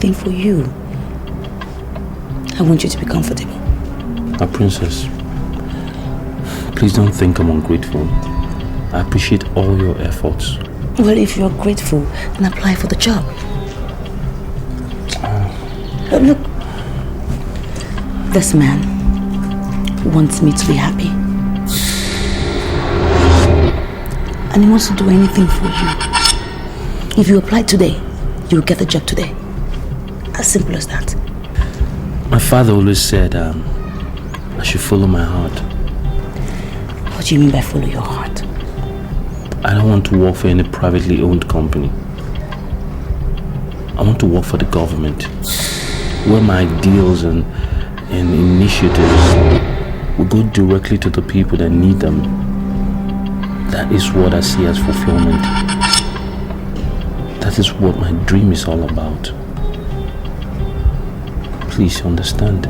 Thing for you. I want you to be comfortable. Princess, please don't think I'm ungrateful. I appreciate all your efforts. Well, if you're grateful, then apply for the job. Look, this man wants me to be happy. And he wants to do anything for you. If you apply today, you'll get the job today. As simple as that. My father always said I should follow my heart. What do you mean by follow your heart? I don't want to work for any privately owned company. I want to work for the government, where my ideals and initiatives will go directly to the people that need them. That is what I see as fulfillment. That is what my dream is all about. Please understand.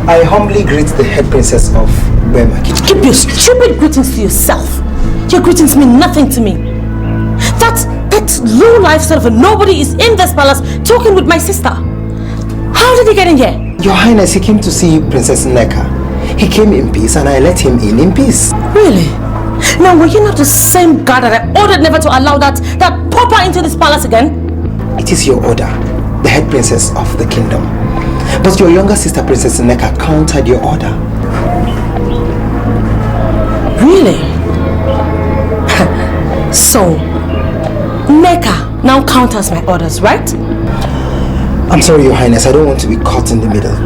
I humbly greet the head princess of Burma. Keep your stupid greetings to yourself. Your greetings mean nothing to me. That low-life sort of a nobody is in this palace talking with my sister. How did he get in here? Your Highness, he came to see Princess Nneka. He came in peace and I let him in peace. Really? Now, were you not the same guy that I ordered never to allow that pauper into this palace again? It is your order, the head princess of the kingdom. But your younger sister, Princess Nneka, countered your order. Really? So, Nneka now counters my orders, right? I'm sorry, Your Highness. I don't want to be caught in the middle.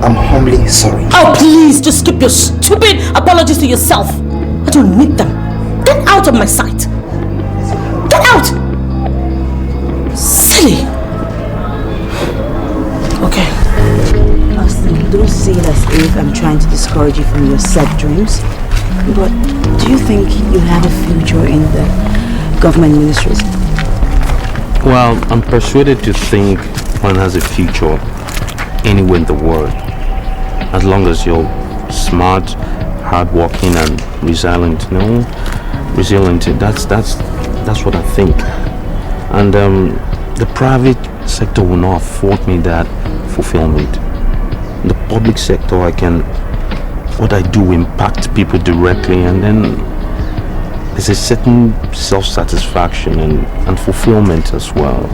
I'm humbly sorry. Oh, please, just keep your stupid apologies to yourself. I don't need them. Get out of my sight. Get out! Silly. Okay. Austin, don't see it as if I'm trying to discourage you from your set dreams. But do you think you have a future in the government ministries? Well, I'm persuaded to think one has a future anywhere in the world. As long as you're smart, hardworking and resilient, resilient. That's what I think. And the private sector will not afford me that fulfillment. In the public sector, what I do impact people directly, and then there's a certain self-satisfaction and fulfillment as well.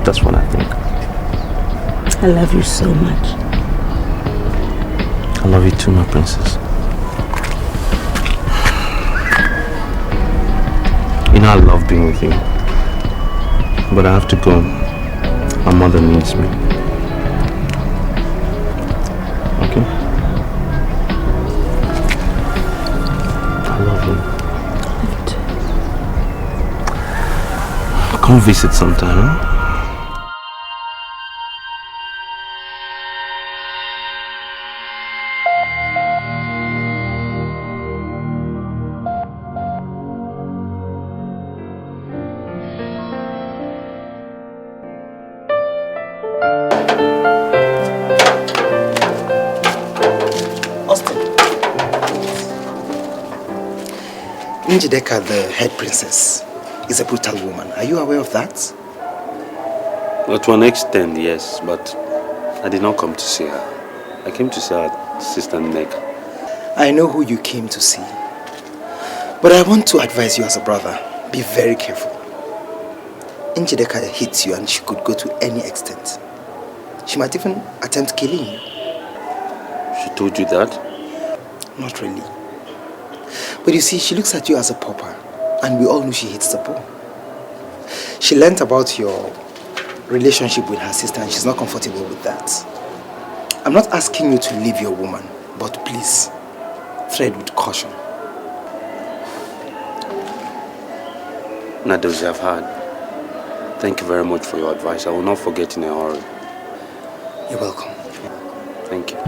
That's what I think. I love you so much. I love you too, my princess. You know I love being with you. But I have to go. My mother needs me. Okay? I love you. Come visit sometime, huh? Dikeh, the head princess, is a brutal woman. Are you aware of that? Well, to an extent, yes, but I did not come to see her. I came to see her sister Nneka. I know who you came to see. But I want to advise you as a brother, be very careful. Dikeh hits you and she could go to any extent. She might even attempt killing you. She told you that? Not really. But you see, she looks at you as a pauper, and we all know she hates the poor. She learnt about your relationship with her sister and she's not comfortable with that. I'm not asking you to leave your woman, but please, tread with caution. Nados, I've heard. Thank you very much for your advice. I will not forget in a hurry. You're welcome. Thank you.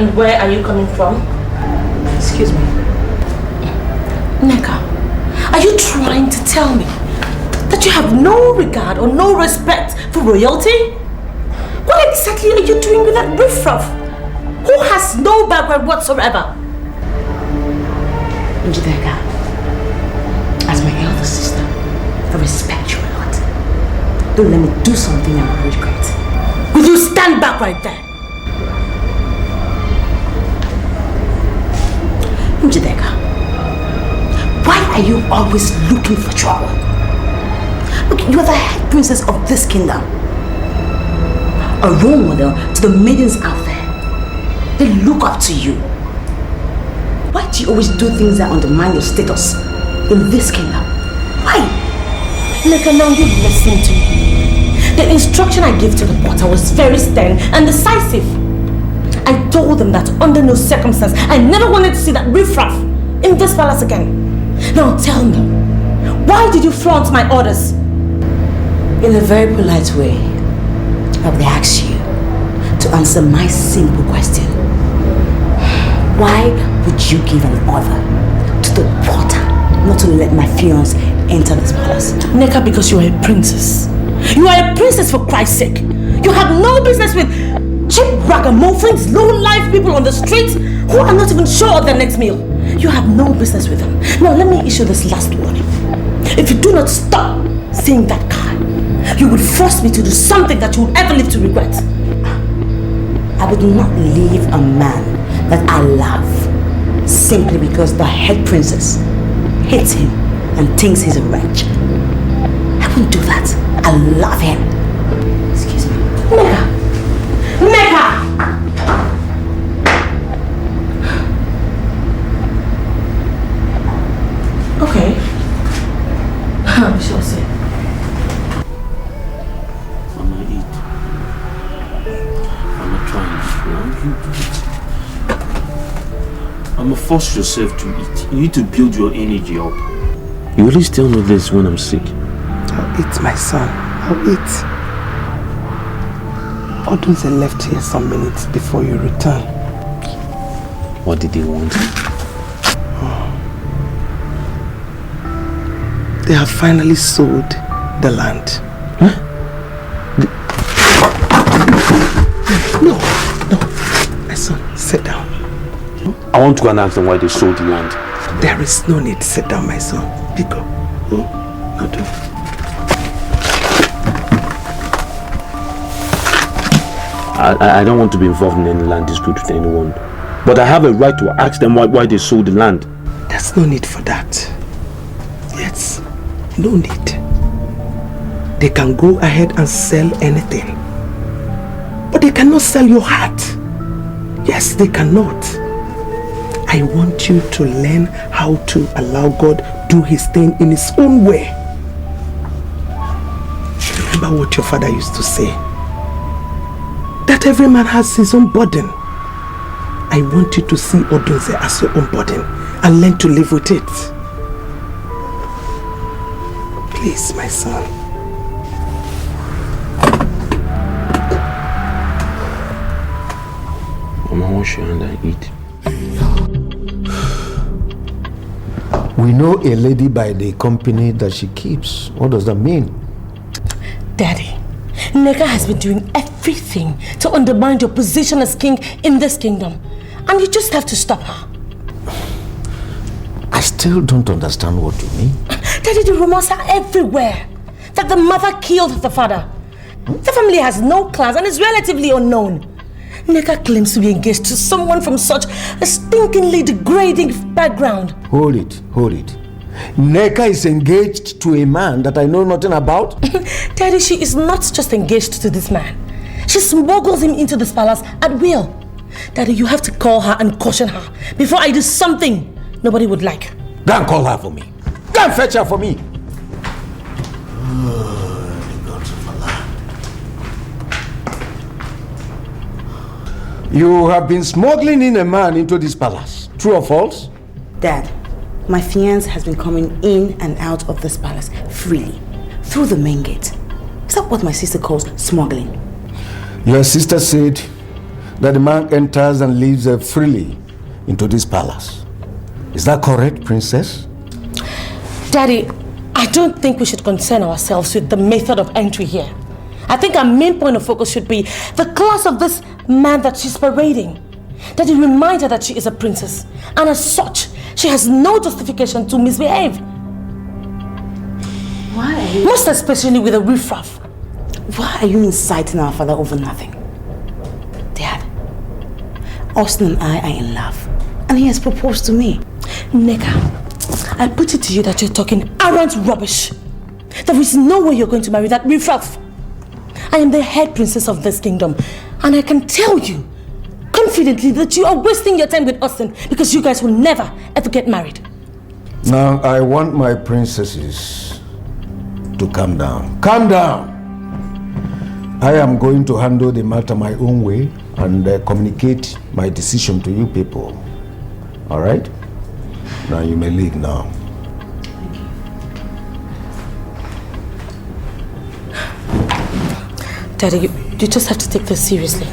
And where are you coming from? Excuse me. Nneka, are you trying to tell me that you have no regard or no respect for royalty? What exactly are you doing with that riffraff who has no background whatsoever? Njideka, as my elder sister, I respect you a lot. Don't let me do something I will regret. Will you stand back right there? Njideka, why are you always looking for trouble? Look, you are the head princess of this kingdom. A role model to the maidens out there. They look up to you. Why do you always do things that undermine your status in this kingdom? Why? Nneka, now you listen to me. The instruction I gave to the porter was very stern and decisive. I told them that under no circumstance I never wanted to see that riffraff in this palace again. Now tell me, why did you flaunt my orders? In a very polite way, I would ask you to answer my simple question. Why would you give an order to the porter not to let my fiancé enter this palace? Nneka, because you are a princess. You are a princess for Christ's sake. You have no business with cheap ragamuffins, low-life people on the streets who are not even sure of their next meal. You have no business with them. Now let me issue this last warning. If you do not stop saying that card, you would force me to do something that you would ever live to regret. I would not leave a man that I love simply because the head princess hates him and thinks he's a wretch. I wouldn't do that. I love him. Excuse me. Nneka! Nneka! Okay. We shall see. Mama, eat. I'm not trying. You eat. Mama, force yourself to eat. You need to build your energy up. You always tell me this when I'm sick. I'll eat, my son. I'll eat. Odunze left here some minutes before you return. What did he want? They have finally sold the land. Huh? No. My son, sit down. I want to go and ask them why they sold the land. There is no need. Sit down, my son. Pick up. No, do. I don't want to be involved in any land dispute with anyone. But I have a right to ask them why they sold the land. There's no need for that. Yes, no need. They can go ahead and sell anything. But they cannot sell your heart. Yes, they cannot. I want you to learn how to allow God do his thing in his own way. Remember what your father used to say. That every man has his own burden. I want you to see Odunze as your own burden and learn to live with it. Please, my son. Mama, wash your hand and eat. We know a lady by the company that she keeps. What does that mean? Daddy, Nneka has been doing everything to undermine your position as king in this kingdom. And you just have to stop her. I still don't understand what you mean. Daddy, the rumors are everywhere that the mother killed the father. The family has no class and is relatively unknown. Nneka claims to be engaged to someone from such a stinkingly degrading background. Hold it. Nneka is engaged to a man that I know nothing about? Daddy, she is not just engaged to this man. She smuggles him into this palace at will. Daddy, you have to call her and caution her before I do something nobody would like. Go and call her for me. Go and fetch her for me. You have been smuggling in a man into this palace. True or false? Dad, my fiancé has been coming in and out of this palace freely, through the main gate. Is that what my sister calls smuggling? Your sister said that the man enters and leaves freely into this palace. Is that correct, Princess? Daddy, I don't think we should concern ourselves with the method of entry here. I think our main point of focus should be the class of this man that she's parading. Daddy, remind her that she is a princess, and as such, she has no justification to misbehave. Why? Most especially with a riffraff. Why are you inciting our father over nothing? Dad, Austin and I are in love, and he has proposed to me. Neka, I put it to you that you're talking arrant rubbish. There is no way you're going to marry that riffraff. I am the head princess of this kingdom, and I can tell you confidently that you are wasting your time with Austin because you guys will never ever get married. Now, I want my princesses to calm down. Calm down! I am going to handle the matter my own way and communicate my decision to you people. All right? Now you may leave now. Daddy, you just have to take this seriously.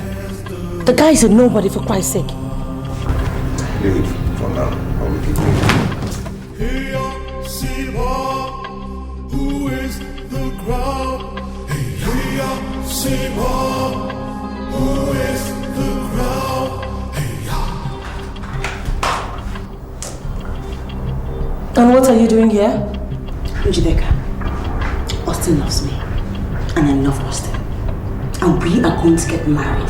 The guy is a nobody, for Christ's sake. Leave for now. I will keep you. Who is the crowd? Who is the crowd? And what are you doing here? Njideka, Austin loves me, and I love Austin. And we are going to get married.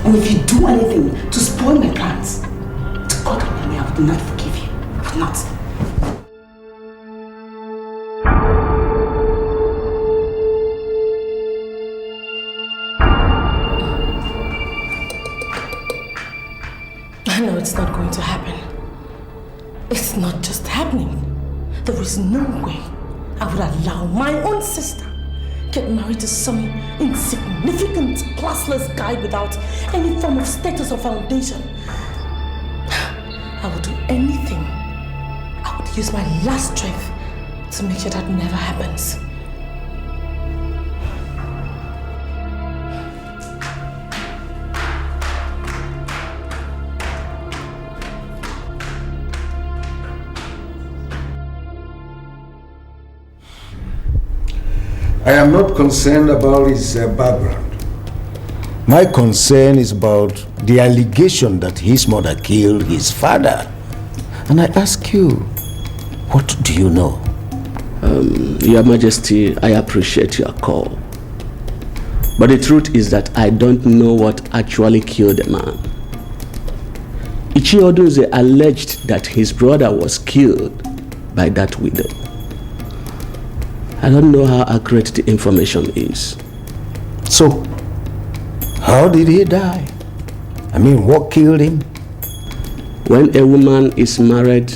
And if you do anything to spoil my plans, to God and me, I would not forgive you. I would not. I know it's not going to happen. It's not just happening. There is no way I would allow my own sister get married to some insignificant, classless guy without any form of status or foundation. I would do anything. I would use my last strength to make sure that never happens. I am not concerned about his background. My concern is about the allegation that his mother killed his father. And I ask you, what do you know? Your Majesty, I appreciate your call. But the truth is that I don't know what actually killed the man. Ichioduze alleged that his brother was killed by that widow. I don't know how accurate the information is. So, how did he die? I mean, what killed him? When a woman is married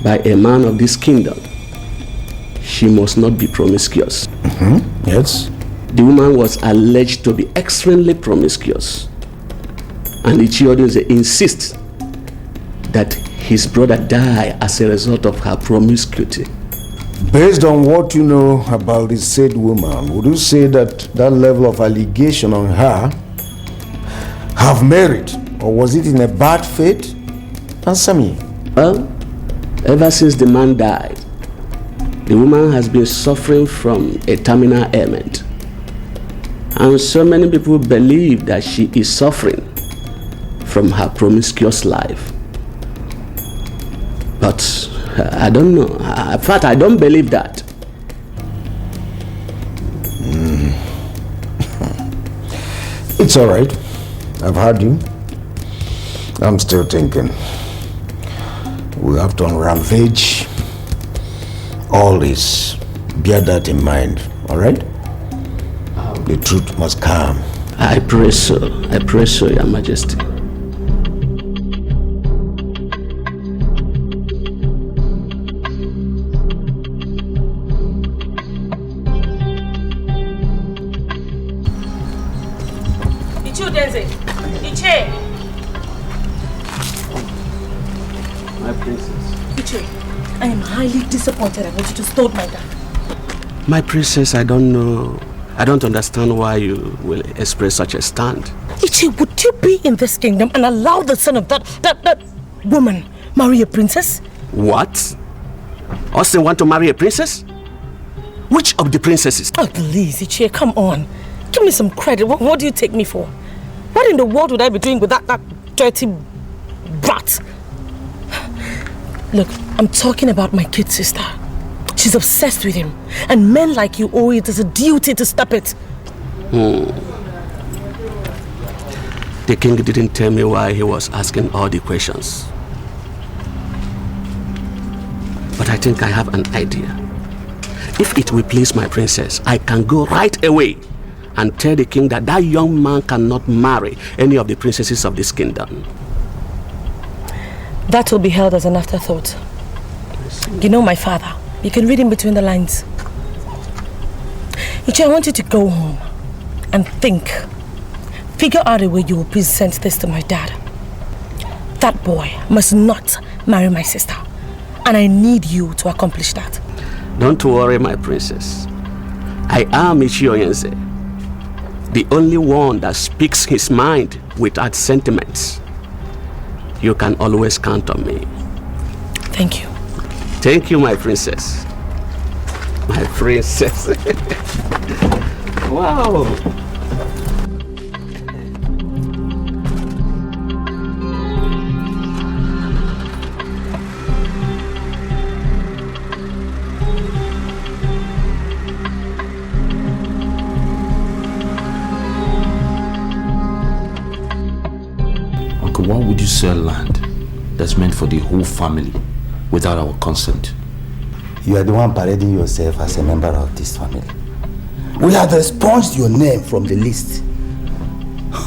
by a man of this kingdom, she must not be promiscuous. Yes. The woman was alleged to be extremely promiscuous. And Ichioduze insists that his brother died as a result of her promiscuity. Based on what you know about this said woman, would you say that that level of allegation on her have merit, or was it in a bad faith? Answer me. Well, ever since the man died, the woman has been suffering from a terminal ailment. And so many people believe that she is suffering from her promiscuous life. But I don't know. In fact, I don't believe that. It's all right. I've heard you. I'm still thinking. We have to unravage all this. Bear that in mind, all right? The truth must come. I pray so. I pray so, Your Majesty. My princess. Iche, I am highly disappointed about you to stole my dad. My princess, I don't know I don't understand why you will express such a stand. Ichi, would you be in this kingdom and allow the son of that woman marry a princess? What? Austin want to marry a princess? Which of the princesses? Oh, please, Ichi, come on. Give me some credit. What do you take me for? What in the world would I be doing with that dirty brat? Look, I'm talking about my kid sister. She's obsessed with him. And men like you owe it as a duty to stop it. The king didn't tell me why he was asking all the questions. But I think I have an idea. If it will please my princess, I can go right away and tell the king that that young man cannot marry any of the princesses of this kingdom. That will be held as an afterthought. You know my father. You can read in between the lines. Ichi, I want you to go home and think. Figure out a way you will present this to my dad. That boy must not marry my sister. And I need you to accomplish that. Don't worry, my princess. I am Ichi Oyense, the only one that speaks his mind without sentiments. You can always count on me. Thank you. Thank you, my princess. My princess. Wow. Uncle, why would you sell land that's meant for the whole family without our consent? You are the one parading yourself as a member of this family. We have expunged your name from the list.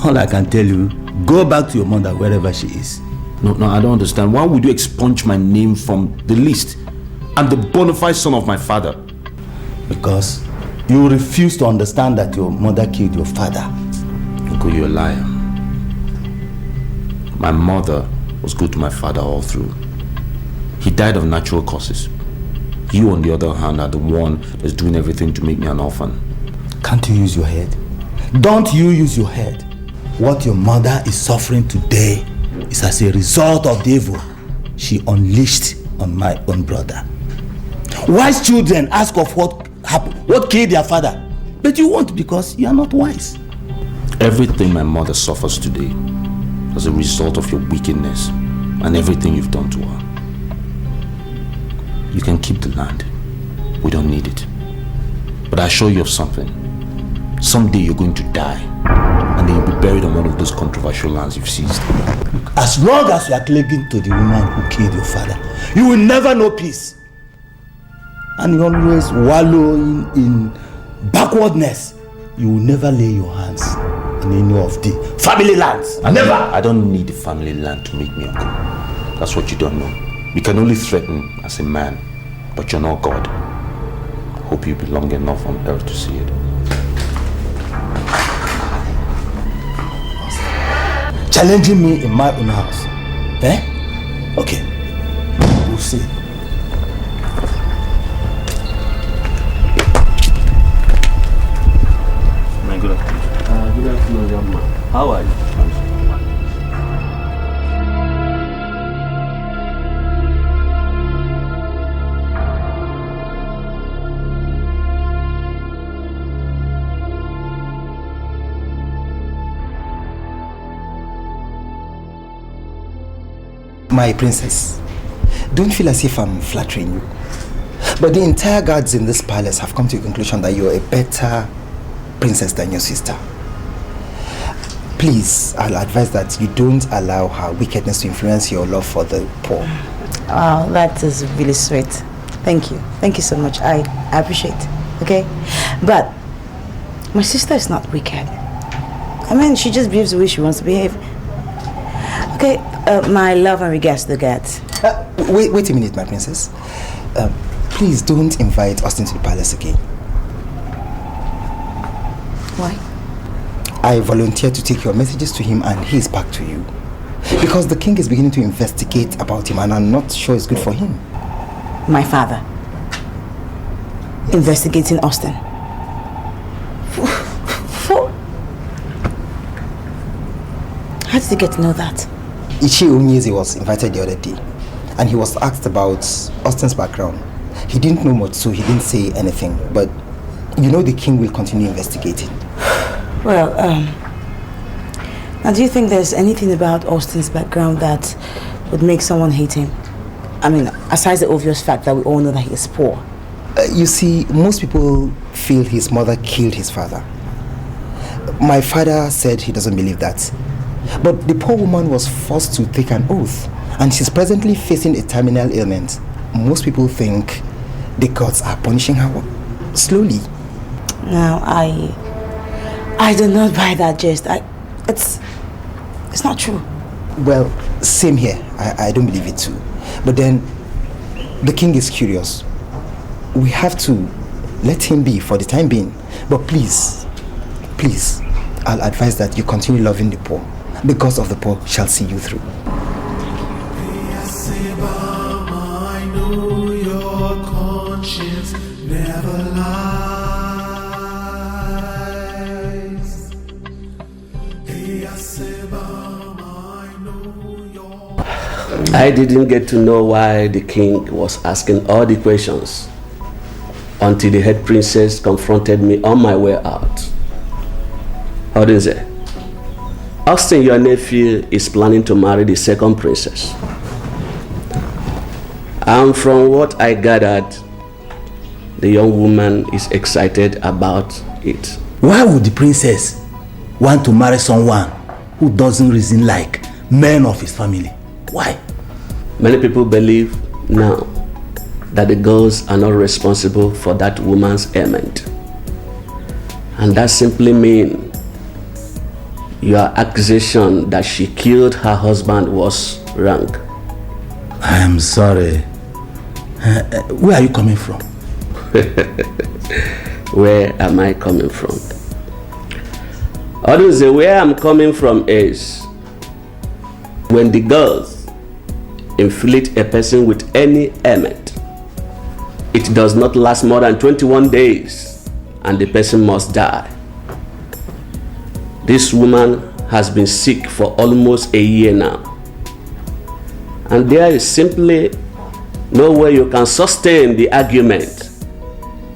All I can tell you, go back to your mother wherever she is. No, I don't understand. Why would you expunge my name from the list? I'm the bona fide son of my father. Because you refuse to understand that your mother killed your father. Uncle, you're a liar. My mother was good to my father all through. He died of natural causes. You, on the other hand, are the one that's doing everything to make me an orphan. Can't you use your head? Don't you use your head? What your mother is suffering today is as a result of the evil she unleashed on my own brother. Wise children ask of what happened, what killed their father, but you won't because you are not wise. Everything my mother suffers today as a result of your wickedness and everything you've done to her. You can keep the land. We don't need it. But I assure you of something. Someday you're going to die, and then you'll be buried on one of those controversial lands you've seized. As long as you are clinging to the woman who killed your father, you will never know peace. And you always wallow in backwardness. You will never lay your hands on any of the family lands. Never! I don't need the family land to make me uncle. That's what you don't know. You can only threaten as a man, but you're not God. Hope you belong enough on earth to see it. Challenging me in my own house. Eh? Okay. We'll see. Good afternoon. Good afternoon, young man. How are you? My princess, don't feel as if I'm flattering you. But the entire guards in this palace have come to the conclusion that you're a better princess than your sister. Please, I'll advise that you don't allow her wickedness to influence your love for the poor. Wow, that is really sweet. Thank you. Thank you so much. I appreciate it. Okay? But my sister is not wicked. I mean, she just behaves the way she wants to behave. Okay, my love and regards to the guards. Wait a minute, my princess. Please don't invite Austin to the palace again. Why? I volunteered to take your messages to him and he's back to you. Because the king is beginning to investigate about him and I'm not sure it's good for him. My father investigating Austin. How did you get to know that? Ichi Onyeze was invited the other day, and he was asked about Austin's background. He didn't know much, so he didn't say anything. But you know the king will continue investigating. Well, now do you think there's anything about Austin's background that would make someone hate him? I mean, aside the obvious fact that we all know that he is poor. You see, most people feel his mother killed his father. My father said he doesn't believe that. But the poor woman was forced to take an oath, and she's presently facing a terminal ailment. Most people think the gods are punishing her slowly. Now, I do not buy that gist. It's not true. Well, same here. I don't believe it too. But then, the king is curious. We have to let him be for the time being. But please, I'll advise that you continue loving the poor. The gods of the poor shall see you through. I know your conscience never lies. I didn't get to know why the king was asking all the questions until the head princess confronted me on my way out. How do you say? Austin, your nephew, is planning to marry the second princess. And from what I gathered, the young woman is excited about it. Why would the princess want to marry someone who doesn't reason like men of his family? Why? Many people believe now that the girls are not responsible for that woman's ailment. And that simply means your accusation that she killed her husband was wrong. I am sorry. Where are you coming from? Where am I coming from? Others say where I'm coming from is when the girls inflict a person with any ailment, it does not last more than 21 days and the person must die. This woman has been sick for almost a year now, and there is simply no way you can sustain the argument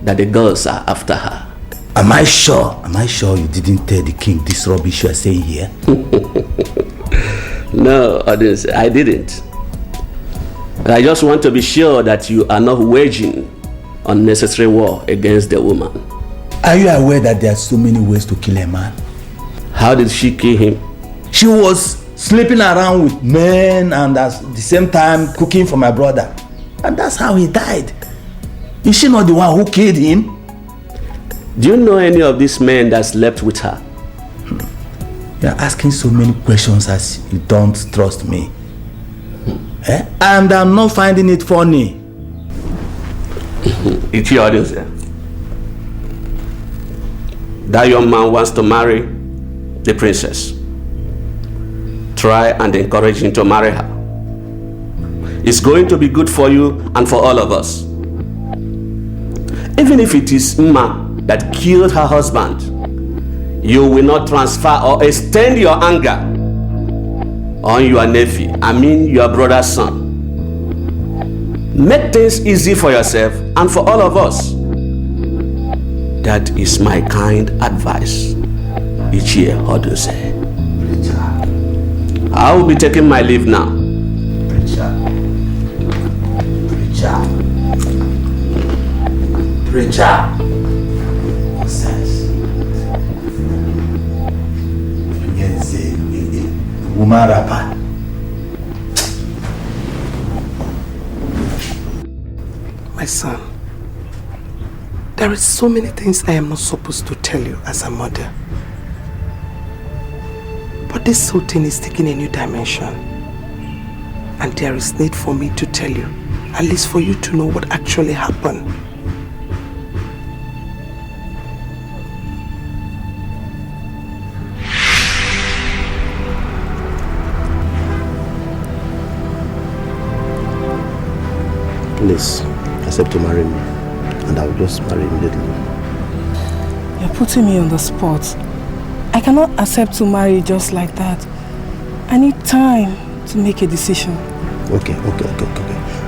that the girls are after her. Am I sure you didn't tell the king this rubbish you are saying here? No, I didn't. But I just want to be sure that you are not waging unnecessary war against the woman. Are you aware that there are so many ways to kill a man? How did she kill him? She was sleeping around with men and at the same time cooking for my brother. And that's how he died. Is she not the one who killed him? Do you know any of these men that slept with her? You're asking so many questions as you don't trust me. And I'm not finding it funny. It's your audience there. That young man wants to marry the princess. Try and encourage him to marry her. It's going to be good for you and for all of us. Even if it is Mma that killed her husband, you will not transfer or extend your anger on your nephew, your brother's son. Make things easy for yourself and for all of us. That is my kind advice. Each year, how do you say? I will be taking my leave now. Preacher. Nonsense. It's a woman rapper. My son, there are so many things I am not supposed to tell you as a mother. But this whole thing is taking a new dimension. And there is need for me to tell you, at least for you to know what actually happened. Please, accept to marry me, and I will just marry immediately. You're putting me on the spot. I cannot accept to marry just like that. I need time to make a decision. Okay.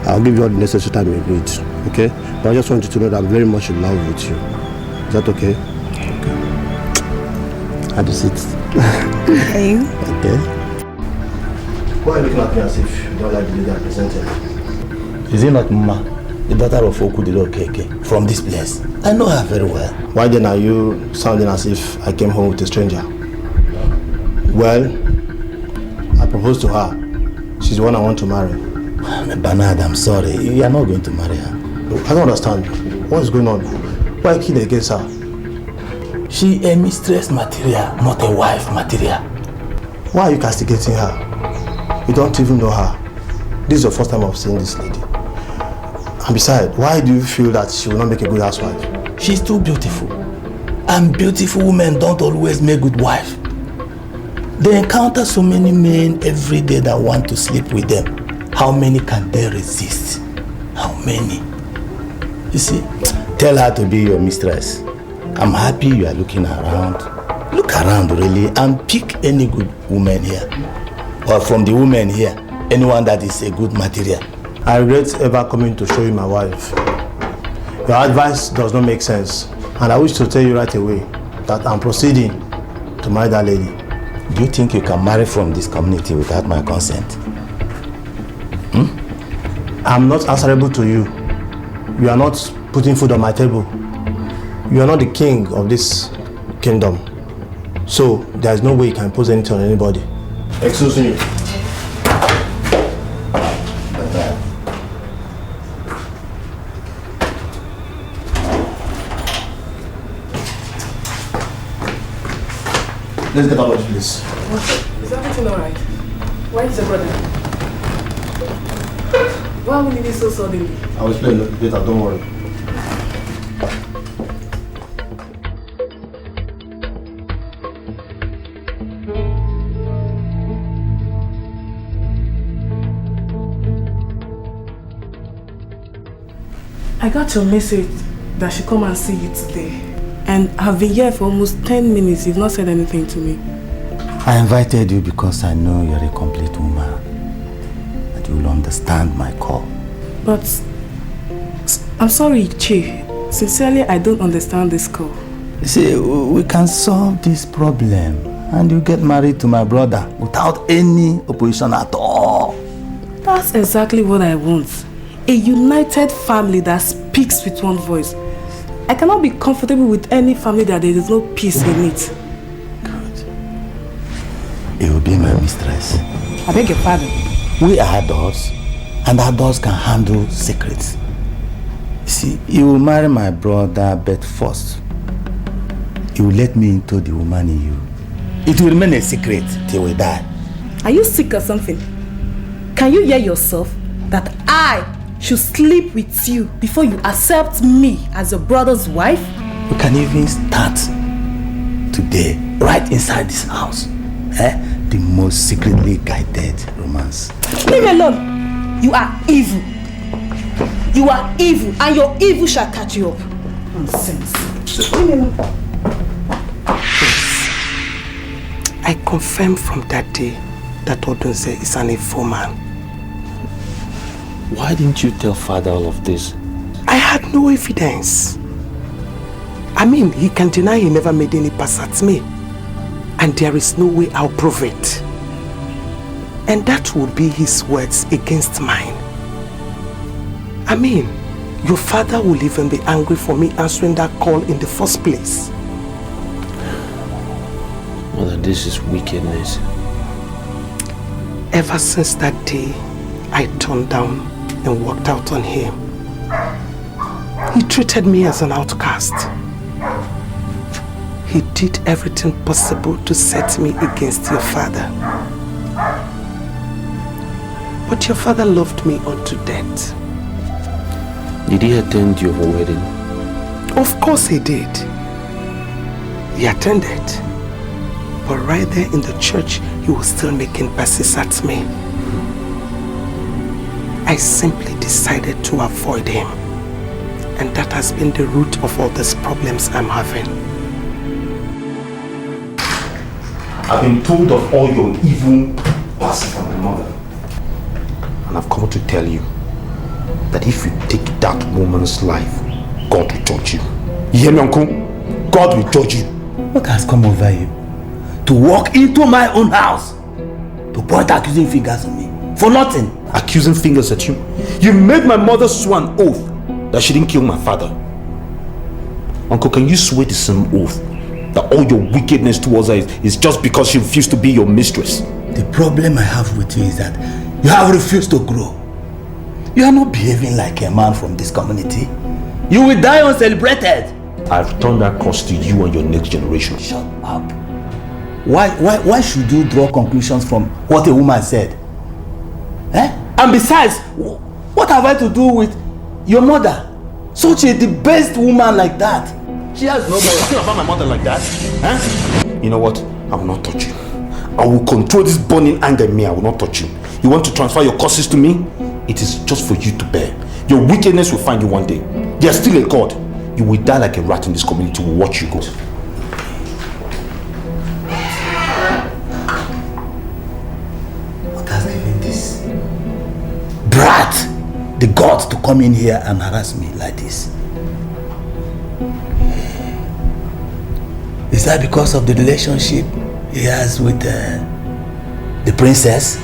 I'll give you all the necessary time you need, okay? But I just want you to know that I'm very much in love with you. Is that okay? Okay. Have a seat. Okay. Okay. Why are you looking at me as if you don't like the lady I presented? Is it not Mama, the daughter of Okoli from this place? I know her very well. Why then are you sounding as if I came home with a stranger? Well, I proposed to her. She's the one I want to marry. Bernard, I'm sorry. You are not going to marry her. I don't understand. What is going on? Why are you kidding against her? She a mistress material, not a wife material. Why are you castigating her? You don't even know her. This is your first time of seeing this lady. And besides, why do you feel that she will not make a good housewife? She's too beautiful. And beautiful women don't always make good wife. They encounter so many men every day that want to sleep with them. How many can they resist? How many? You see, tell her to be your mistress. I'm happy you are looking around. Look around really and pick any good woman here. Or from the women here, anyone that is a good material. I regret ever coming to show you my wife. Your advice does not make sense. And I wish to tell you right away that I'm proceeding to marry that lady. Do you think you can marry from this community without my consent? I'm not answerable to you. You are not putting food on my table. You are not the king of this kingdom. So there is no way you can impose anything on anybody. Excuse me. Let's get out of this place. Is everything alright? Where is your brother? Why will you be so suddenly? I will explain later, don't worry. I got your message that she come and see you today. And I've been here for almost 10 minutes. You've not said anything to me. I invited you because I know you're a complete woman. And you will understand my call. But I'm sorry, Chi. Sincerely, I don't understand this call. You see, we can solve this problem. And you get married to my brother without any opposition at all. That's exactly what I want. A united family that speaks with one voice. I cannot be comfortable with any family that there is no peace in it. Good. You will be my mistress. I beg your pardon. We are adults, and adults can handle secrets. You see, you will marry my brother, but first, you will let me into the woman in you. It will remain a secret till we die. Are you sick or something? Can you hear yourself that I should sleep with you before you accept me as your brother's wife? We can even start today, right inside this house. The most secretly guided romance. Leave me alone. You are evil. You are evil, and your evil shall catch you up. Nonsense. Leave me alone. I confirm from that day that Odunze is an evil man. Why didn't you tell father all of this? I had no evidence. I mean, he can deny he never made any pass at me. And there is no way I'll prove it. And that will be his words against mine. I mean, your father will even be angry for me answering that call in the first place. Mother, this is wickedness. Ever since that day, I turned down and walked out on him. He treated me as an outcast. He did everything possible to set me against your father. But your father loved me unto death. Did he attend your wedding? Of course he did. He attended. But right there in the church, he was still making passes at me. I simply decided to avoid him. And that has been the root of all these problems I'm having. I've been told of all your evil bastard from my mother. And I've come to tell you that if you take that woman's life, God will judge you. You hear me, uncle? God will judge you. What has come over you? To walk into my own house, to point accusing fingers at me, for nothing. Accusing fingers at you? You made my mother swear an oath that she didn't kill my father. Uncle, can you swear the same oath that all your wickedness towards her is just because she refused to be your mistress? The problem I have with you is that you have refused to grow. You are not behaving like a man from this community. You will die uncelebrated. I've returned that curse to you and your next generation. Shut up. Why should you draw conclusions from what a woman said? Eh? And besides, what have I to do with your mother? Such a debased woman like that. She has no talking about my mother like that. Huh? You know what? I will not touch you. I will control this burning anger in me. I will not touch you. You want to transfer your curses to me? It is just for you to bear. Your wickedness will find you one day. There's still a God. You will die like a rat in this community. We'll watch you go. What has given this brat the guts to come in here and harass me like this? Is that because of the relationship he has with the princess?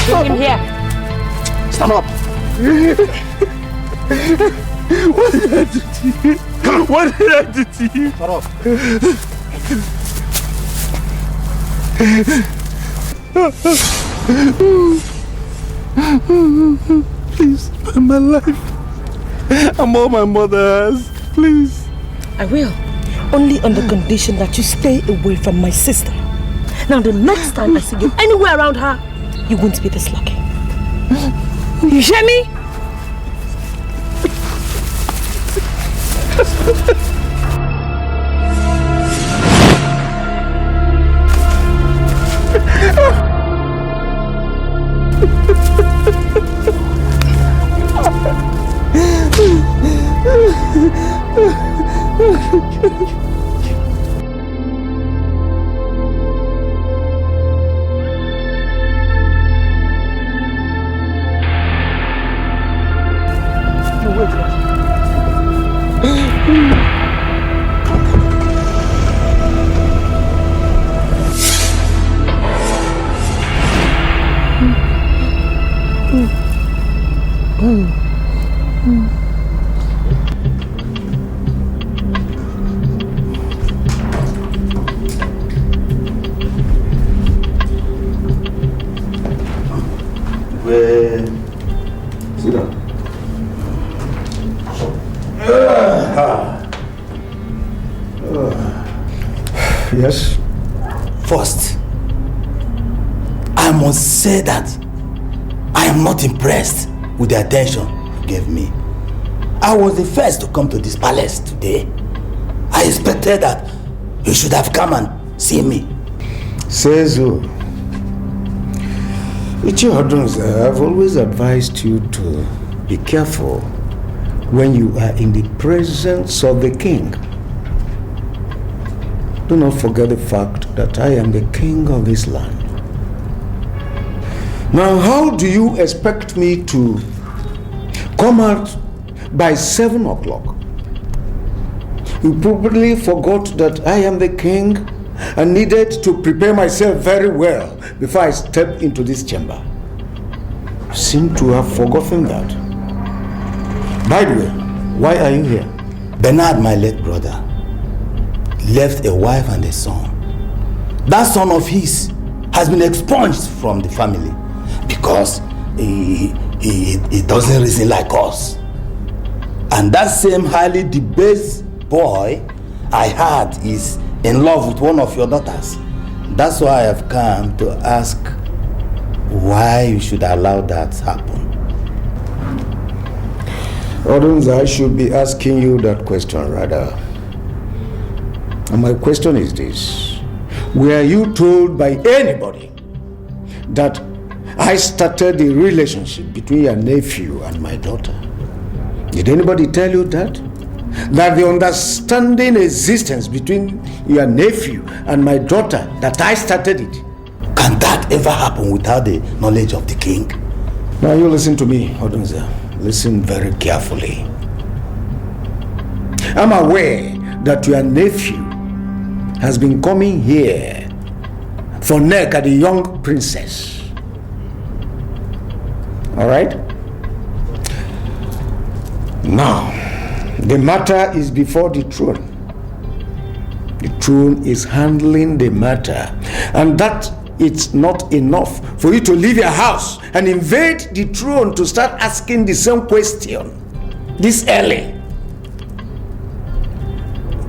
Bring him here. Stand up. What did I do to you? What did I do to you? Stand up. Please spare my life. I'm all my mother has. Please. I will. Only on the condition that you stay away from my sister. Now the next time I see you anywhere around her, you won't be this lucky. You hear me? Sit down. Yes? First, I must say that I am not impressed with the attention you gave me. I was the first to come to this palace today. I expected that you should have come and seen me. Says who? I've always advised you to be careful when you are in the presence of the king. Do not forget the fact that I am the king of this land. Now, how do you expect me to come out by 7 o'clock? You probably forgot that I am the king and needed to prepare myself very well before I step into this chamber. You seem to have forgotten that. By the way, why are you here? Bernard, my late brother, left a wife and a son. That son of his has been expunged from the family because he doesn't reason like us. And that same highly debased boy I heard is in love with one of your daughters. That's why I have come to ask why you should allow that to happen. Odunza, I should be asking you that question rather. And my question is this. Were you told by anybody that I started the relationship between your nephew and my daughter? Did anybody tell you that? That the understanding existence between your nephew and my daughter, that I started it? Can that ever happen without the knowledge of the king? Now you listen to me, Odunze. Listen very carefully. I'm aware that your nephew has been coming here for Neka, the young princess. All right? Now, the matter is before the throne. The throne is handling the matter. And that it's not enough for you to leave your house and invade the throne to start asking the same question this early.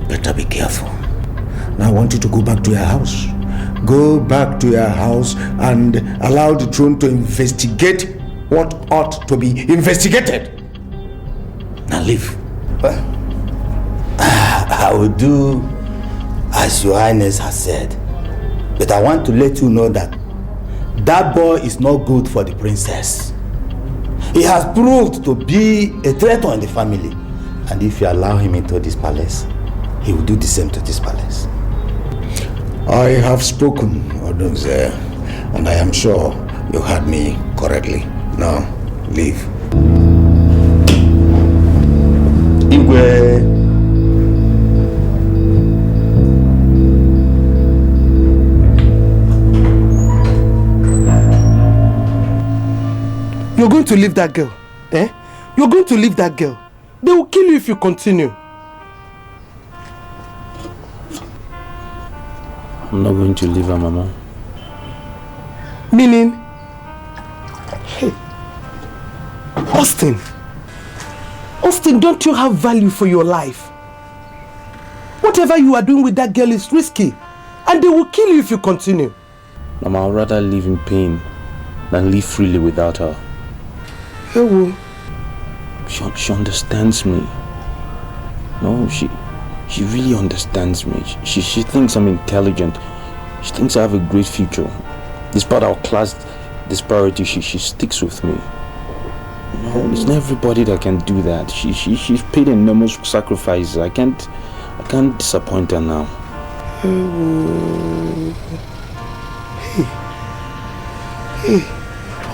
Better be careful. Now I want you to go back to your house. Go back to your house and allow the throne to investigate what ought to be investigated. Now leave. I will do as your highness has said. But I want to let you know that that boy is not good for the princess. He has proved to be a threat on the family. And if you allow him into this palace, he will do the same to this palace. I have spoken, Odunze, and I am sure you heard me correctly. Now, leave. Igwe. You're going to leave that girl, eh? You're going to leave that girl. They will kill you if you continue. I'm not going to leave her, Mama. Meaning? Hey, Austin, don't you have value for your life? Whatever you are doing with that girl is risky, and they will kill you if you continue. Mama, I'd rather live in pain than live freely without her. Hey, she understands me. No, she really understands me. She thinks I'm intelligent. She thinks I have a great future. Despite our class disparity, she sticks with me. No, it's not everybody that can do that. She's paid enormous sacrifices. I can't disappoint her now. Hey,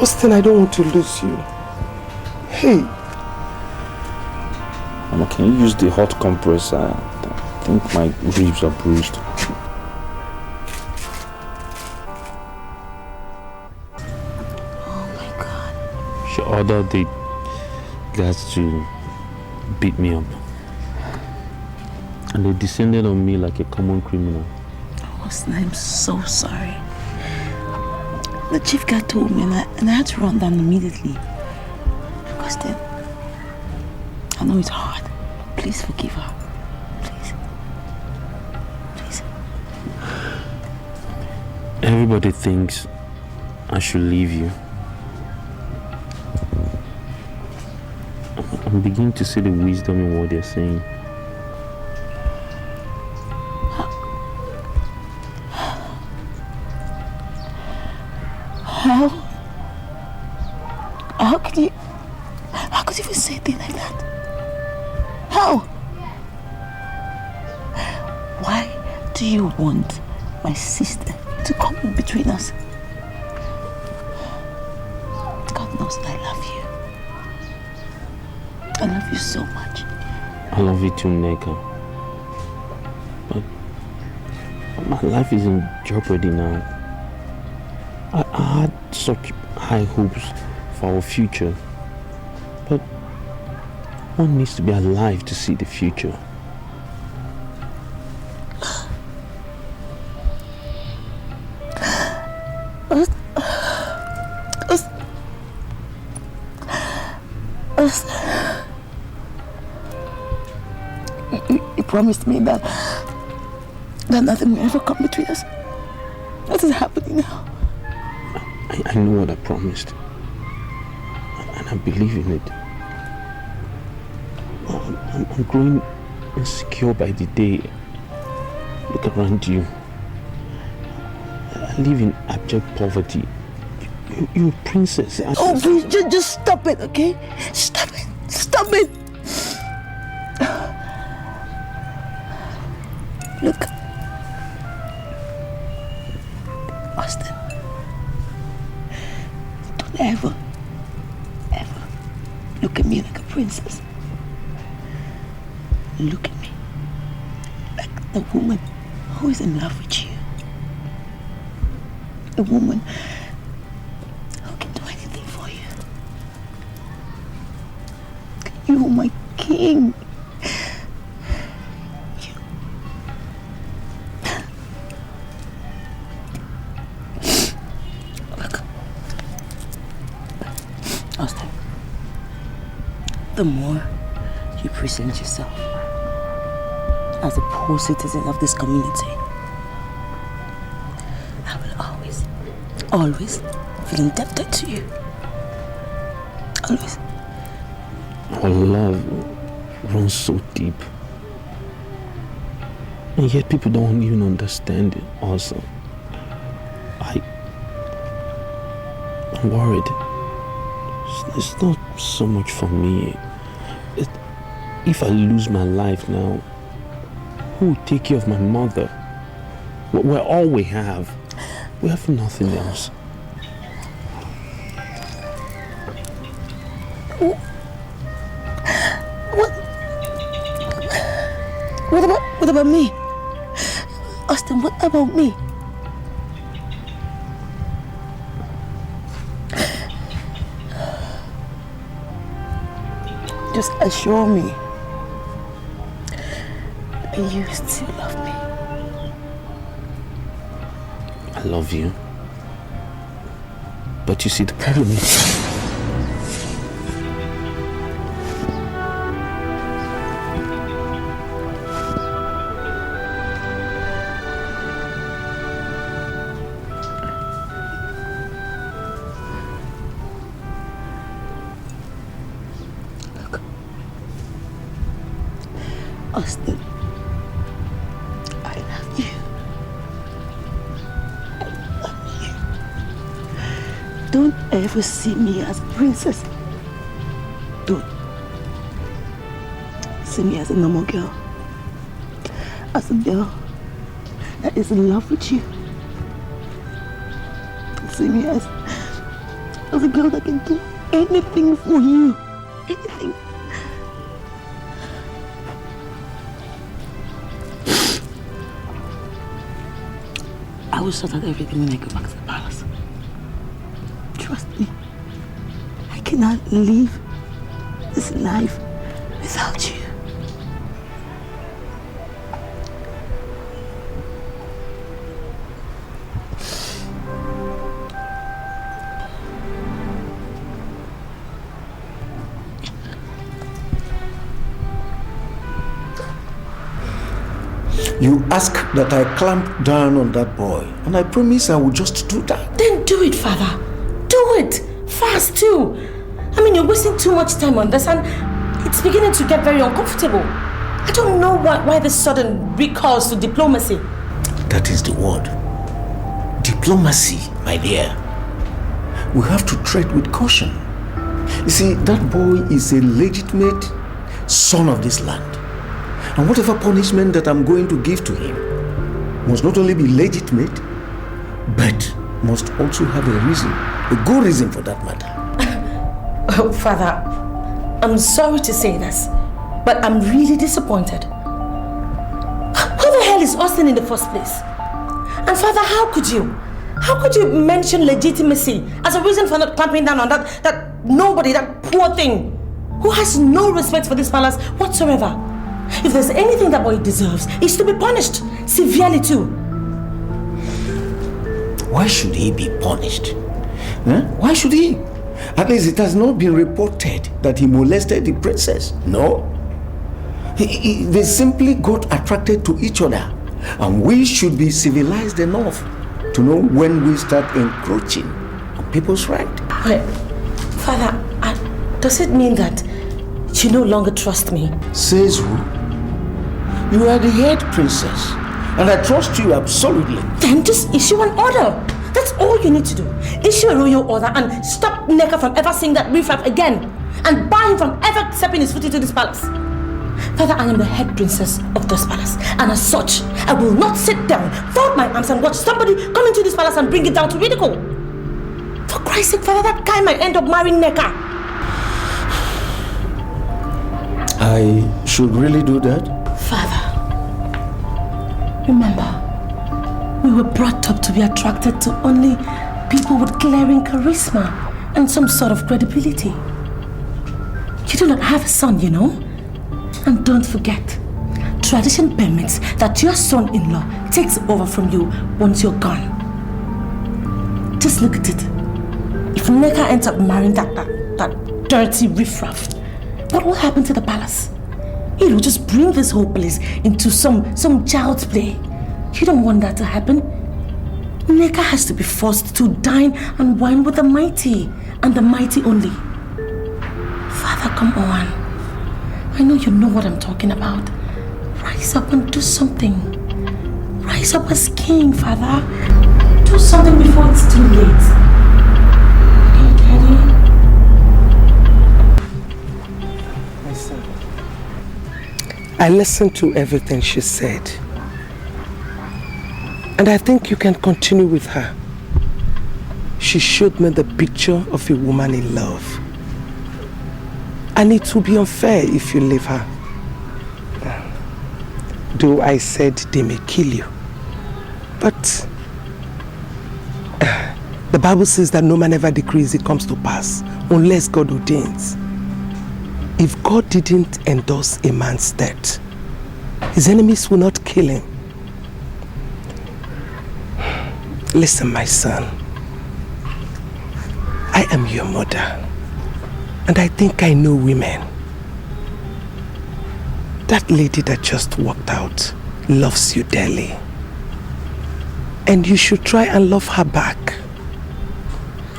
Austin, I don't want to lose you. Hey. Mama, can you use the hot compress? I think my ribs are bruised. Oh my God. She ordered the guards to beat me up. And they descended on me like a common criminal. Austin, I'm so sorry. The chief guard told me and I had to run down immediately. Austin, I know it's hard. Please forgive her. Please. Everybody thinks I should leave you. I'm beginning to see the wisdom in what they're saying. How could you even say a thing like that? How? Why do you want my sister to come in between us? God knows I love you. I love you so much. I love you too, Neka. But my life is in jeopardy now. I had such high hopes for our future. But one needs to be alive to see the future. You promised me that nothing will ever come between us. What is happening now? I know what I promised. And I believe in it. I'm growing insecure by the day. Look around you. I live in abject poverty. You're a princess. Oh, please, just stop it, okay? Stop it. Stop it. Look. Austin. Don't ever look at me like a princess. Look at me like the woman who is in love with you. A woman who can do anything for you. You are my king. Look. Austin, the more you present yourself as a poor citizen of this community, I will always feel indebted to you. Always. Our love runs so deep. And yet people don't even understand it also. I'm worried. It's not so much for me. If I lose my life now, who will take care of my mother? We're all we have. We have nothing else. What about me? Austin, what about me? Just assure me that you still love me. I love you. But you see, the problem is... Austin, I love you. I love you. Don't ever see me as a princess. Don't. See me as a normal girl. As a girl that is in love with you. See me as a girl that can do anything for you. Anything. I will sort out everything when I go back to the palace. Trust me. I cannot live this life without you. You ask that I clamp down on that boy, and I promise I will just do that. Then do it, Father. Do it. Fast too. I mean, you're wasting too much time on this, and it's beginning to get very uncomfortable. I don't know why this sudden recourse to diplomacy. That is the word. Diplomacy, my dear. We have to tread with caution. You see, that boy is a legitimate son of this land. And whatever punishment that I'm going to give to him must not only be legitimate, but must also have a reason, a good reason for that matter. Oh, Father, I'm sorry to say this, but I'm really disappointed. Who the hell is Austin in the first place? And Father, how could you? How could you mention legitimacy as a reason for not clamping down on that nobody, that poor thing, who has no respect for this palace whatsoever? If there's anything that boy deserves, it's to be punished severely too. Why should he be punished? Why should he? At least it has not been reported that he molested the princess. No. They simply got attracted to each other. And we should be civilized enough to know when we start encroaching on people's rights. Wait, Father, does it mean that you no longer trust me? Says who? You are the head princess. And I trust you absolutely. Then just issue an order. That's all you need to do. Issue a royal order and stop Nneka from ever seeing that riffraff again. And bar him from ever stepping his foot into this palace. Father, I am the head princess of this palace. And as such, I will not sit down, fold my arms and watch somebody come into this palace and bring it down to ridicule. For Christ's sake, Father, that guy might end up marrying Nneka. I should really do that? Father, remember, we were brought up to be attracted to only people with glaring charisma and some sort of credibility. You do not have a son, you know? And don't forget, tradition permits that your son-in-law takes over from you once you're gone. Just look at it. If Nneka ends up marrying that dirty riffraff, what will happen to the palace? It will just bring this whole place into some child's play. You don't want that to happen. Nneka has to be forced to dine and wine with the mighty, and the mighty only. Father, come on. I know you know what I'm talking about. Rise up and do something. Rise up as king, Father. Do something before it's too late. Okay, Daddy? My son, I listened to everything she said. And I think you can continue with her. She showed me the picture of a woman in love. And it will be unfair if you leave her. Though I said they may kill you. But the Bible says that no man ever decrees it comes to pass unless God ordains. If God didn't endorse a man's death, his enemies will not kill him. Listen, my son. I am your mother. And I think I know women. That lady that just walked out loves you dearly. And you should try and love her back.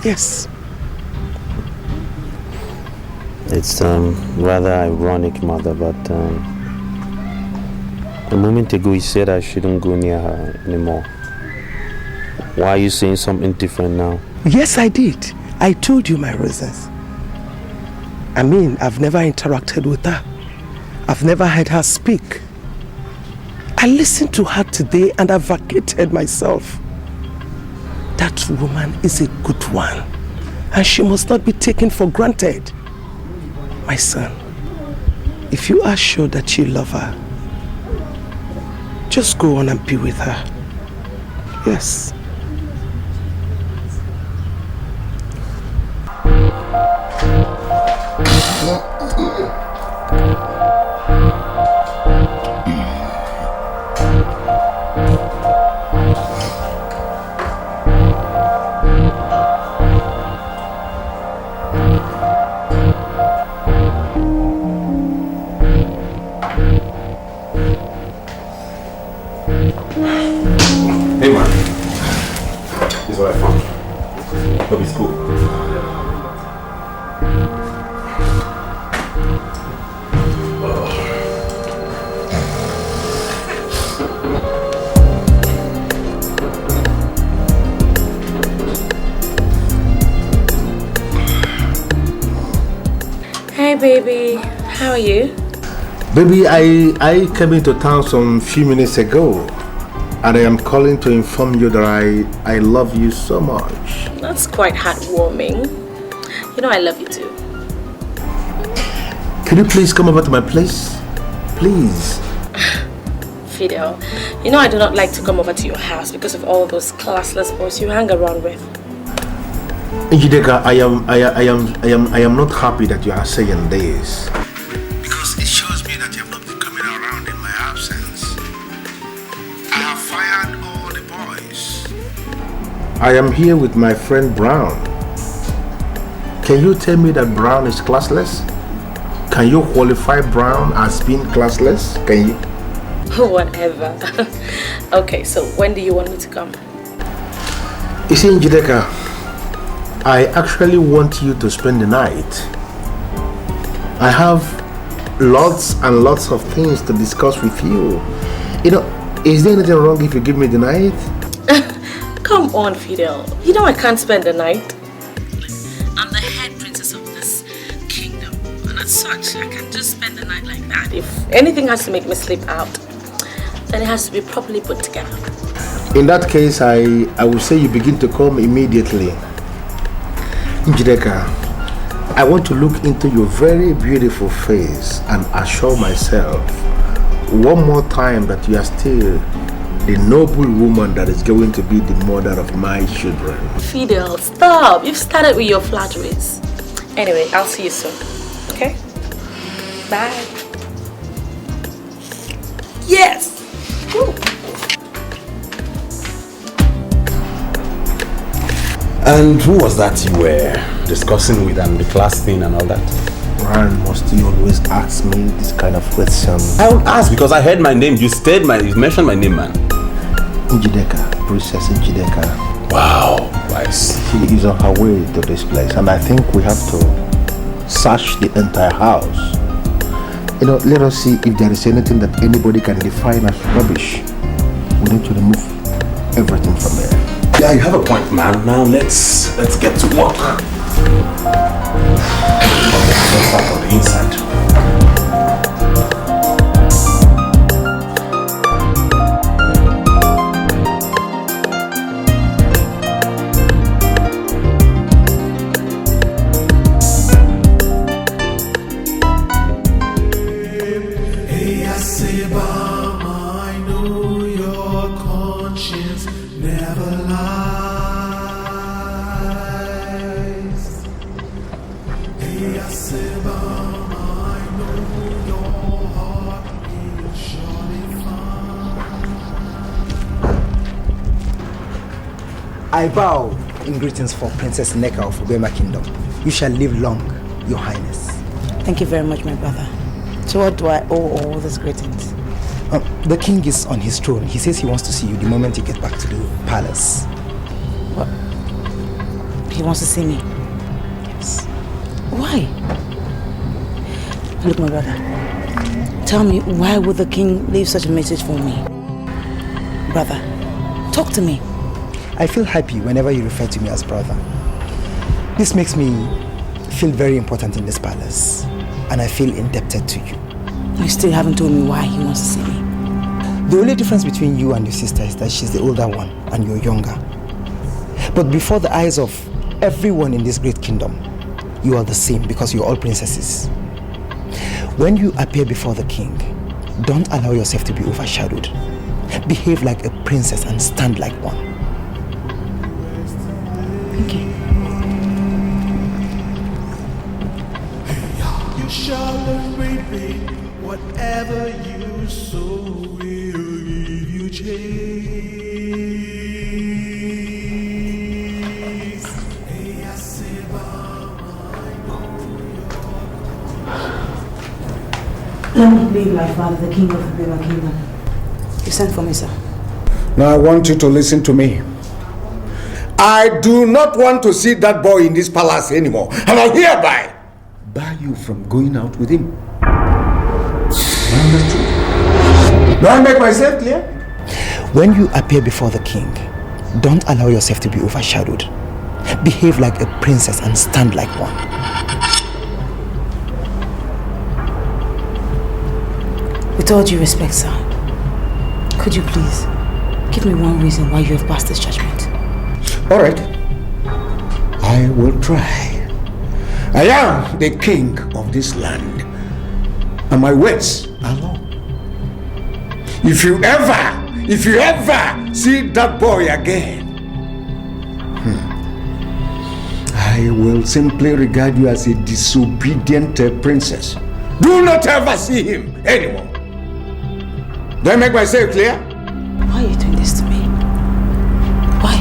Yes. It's rather ironic, Mother, but a moment ago you said I shouldn't go near her anymore. Why are you saying something different now? Yes, I did. I told you my reasons. I mean, I've never interacted with her. I've never heard her speak. I listened to her today and I vacated myself. That woman is a good one and she must not be taken for granted. My son, if you are sure that you love her, just go on and be with her. Yes. Hey man, this is what I found. Hope it's cool. Hi baby, how are you? Baby, I came into town some few minutes ago. And I am calling to inform you that I love you so much. That's quite heartwarming. You know I love you too. Could you please come over to my place? Please. Fidel, you know I do not like to come over to your house because of all those classless boys you hang around with. Njideka, I am not happy that you are saying this. Because it shows me that you have not been coming around in my absence. I have fired all the boys. I am here with my friend Brown. Can you tell me that Brown is classless? Can you qualify Brown as being classless? Can you? Whatever. Okay, so when do you want me to come? You see, Njideka, I actually want you to spend the night. I have lots and lots of things to discuss with you. You know, Is there anything wrong if you give me the night? Come on, Fidel. You know I can't spend the night. I'm the head princess of this kingdom. And as such, I can't just spend the night like that. If anything has to make me sleep out, then it has to be properly put together. In that case, I will say you begin to come immediately. Njideka, I want to look into your very beautiful face and assure myself one more time that you are still the noble woman that is going to be the mother of my children. Fidel, stop. You've started with your flatteries. Anyway, I'll see you soon. Okay? Bye. Yes! Woo. And who was that you were discussing with and the class thing and all that? Ran, must you always ask me this kind of question? I won't ask because I heard my name. You mentioned my name, man. Njideka, Princess Njideka. Wow, nice. She is on her way to this place, and I think we have to search the entire house. You know, let us see if there is anything that anybody can define as rubbish. We need to remove everything from there. Yeah, you have a point, man. Now let's get to work. Let's start on the inside. I bow in greetings for Princess Nneka of Ubema Kingdom. You shall live long, Your Highness. Thank you very much, my brother. So what do I owe all these greetings? The king is on his throne. He says he wants to see you the moment you get back to the palace. What? He wants to see me? Yes. Why? Look, my brother. Tell me, why would the king leave such a message for me? Brother, talk to me. I feel happy whenever you refer to me as brother. This makes me feel very important in this palace, and I feel indebted to you. You still haven't told me why he wants to see me. The only difference between you and your sister is that she's the older one and you're younger. But before the eyes of everyone in this great kingdom, you are the same because you're all princesses. When you appear before the king, don't allow yourself to be overshadowed. Behave like a princess and stand like one. Thank you. You shall reap whatever you sow will give you chase. Let me leave my father, the king of the Bema Kingdom. You sent for me, sir. Now I want you to listen to me. I do not want to see that boy in this palace anymore, and I hereby bar you from going out with him. Do I make myself clear? When you appear before the king, don't allow yourself to be overshadowed. Behave like a princess and stand like one. With all due respect, sir, could you please give me one reason why you have passed this judgment? All right, I will try. I am the king of this land, and my words are law. If you ever see that boy again, I will simply regard you as a disobedient princess. Do not ever see him anymore. Do I make myself clear? Why are you doing this to me? Why?